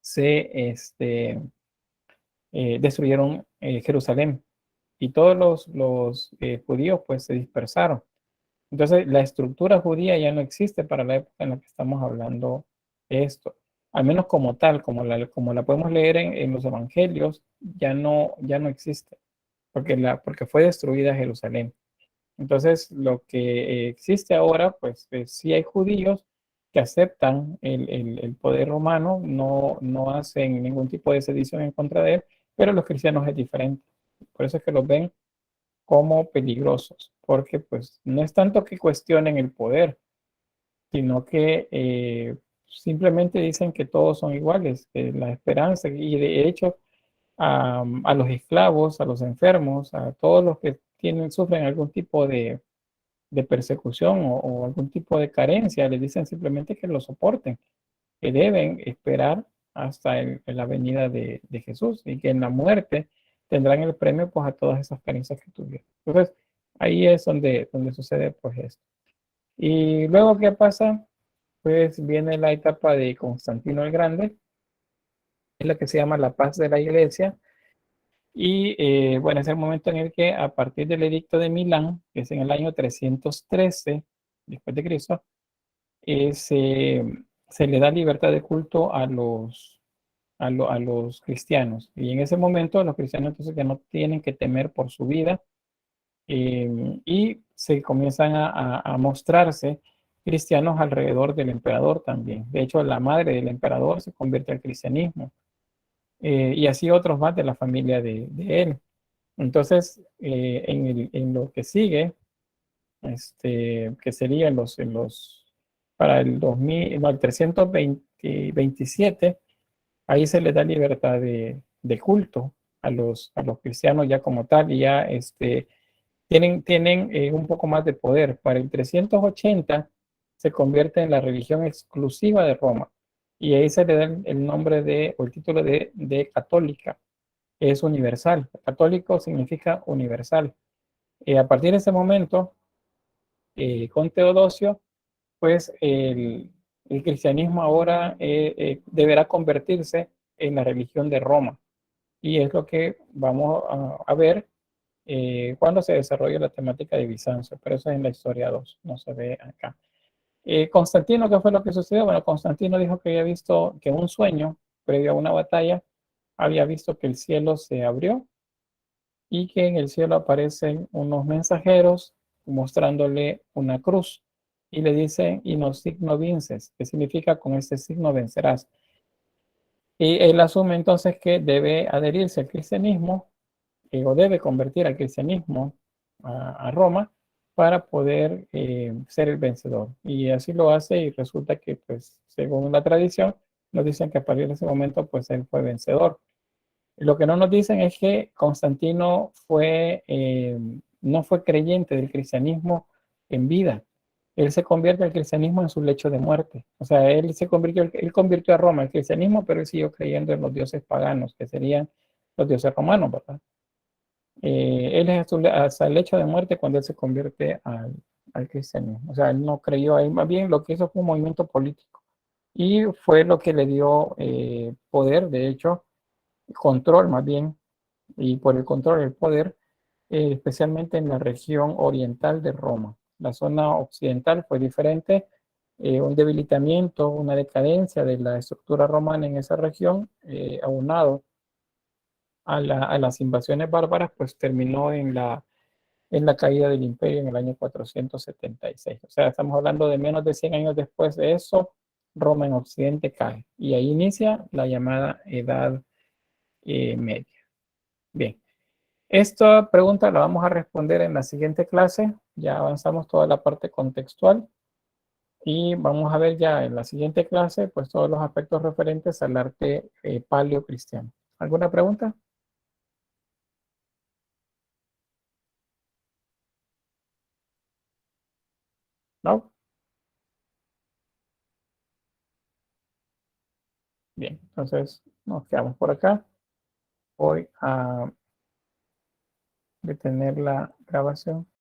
se destruyeron Jerusalén y todos los judíos pues se dispersaron. Entonces la estructura judía ya no existe para la época en la que estamos hablando de esto, al menos como tal, como la podemos leer en los evangelios, ya no existe, porque fue destruida Jerusalén. Entonces, lo que existe ahora, pues sí hay judíos que aceptan el poder romano, no hacen ningún tipo de sedición en contra de él, pero los cristianos es diferente. Por eso es que los ven como peligrosos, porque pues no es tanto que cuestionen el poder, sino que simplemente dicen que todos son iguales, que la esperanza, y de hecho a los esclavos, a los enfermos, a todos los que sufren algún tipo de persecución o algún tipo de carencia, les dicen simplemente que lo soporten, que deben esperar hasta la venida de Jesús y que en la muerte tendrán el premio pues a todas esas carencias que tuvieron. Entonces, ahí es donde sucede pues esto. Y luego, ¿qué pasa? Pues viene la etapa de Constantino el Grande, es la que se llama la paz de la iglesia. Y bueno, es el momento en el que a partir del edicto de Milán, que es en el año 313 después de Cristo, se le da libertad de culto a los cristianos. Y en ese momento los cristianos entonces ya no tienen que temer por su vida y se comienzan a mostrarse cristianos alrededor del emperador también. De hecho, la madre del emperador se convierte al cristianismo. y así otros más de la familia de él. Entonces, en lo que sigue, que sería para el 2000, no, el 327, ahí se les da libertad de culto a los cristianos ya como tal, y ya tienen un poco más de poder. Para el 380 se convierte en la religión exclusiva de Roma, y ahí se le da el nombre o el título de católica. Es universal. Católico significa universal. A partir de ese momento, con Teodosio, pues el cristianismo ahora deberá convertirse en la religión de Roma. Y es lo que vamos a ver cuando se desarrolla la temática de Bizancio. Pero eso es en la historia 2, no se ve acá. Constantino, ¿qué fue lo que sucedió? Bueno, Constantino dijo que había visto que un sueño, previo a una batalla, había visto que el cielo se abrió y que en el cielo aparecen unos mensajeros mostrándole una cruz y le dicen, y no signo vinces, que significa con este signo vencerás. Y él asume entonces que debe adherirse al cristianismo, o debe convertir al cristianismo a Roma para poder ser el vencedor. Y así lo hace, y resulta que, pues, según la tradición, nos dicen que a partir de ese momento, pues, él fue vencedor. Lo que no nos dicen es que Constantino no fue creyente del cristianismo en vida. Él se convierte al cristianismo en su lecho de muerte. O sea, él convirtió a Roma al cristianismo, pero él siguió creyendo en los dioses paganos, que serían los dioses romanos, ¿verdad? Él es hasta el lecho de muerte cuando él se convierte al cristianismo. O sea, él no creyó ahí, más bien lo que hizo fue un movimiento político. Y fue lo que le dio poder, de hecho, control más bien, y por el control del poder, especialmente en la región oriental de Roma. La zona occidental fue diferente, un debilitamiento, una decadencia de la estructura romana en esa región, aunado a las invasiones bárbaras, pues terminó en la caída del imperio en el año 476. O sea, estamos hablando de menos de 100 años después de eso, Roma en Occidente cae, y ahí inicia la llamada Edad Media. Bien, esta pregunta la vamos a responder en la siguiente clase. Ya avanzamos toda la parte contextual y vamos a ver ya en la siguiente clase pues todos los aspectos referentes al arte paleocristiano. ¿Alguna pregunta? ¿No? Bien, entonces nos quedamos por acá. Voy a detener la grabación.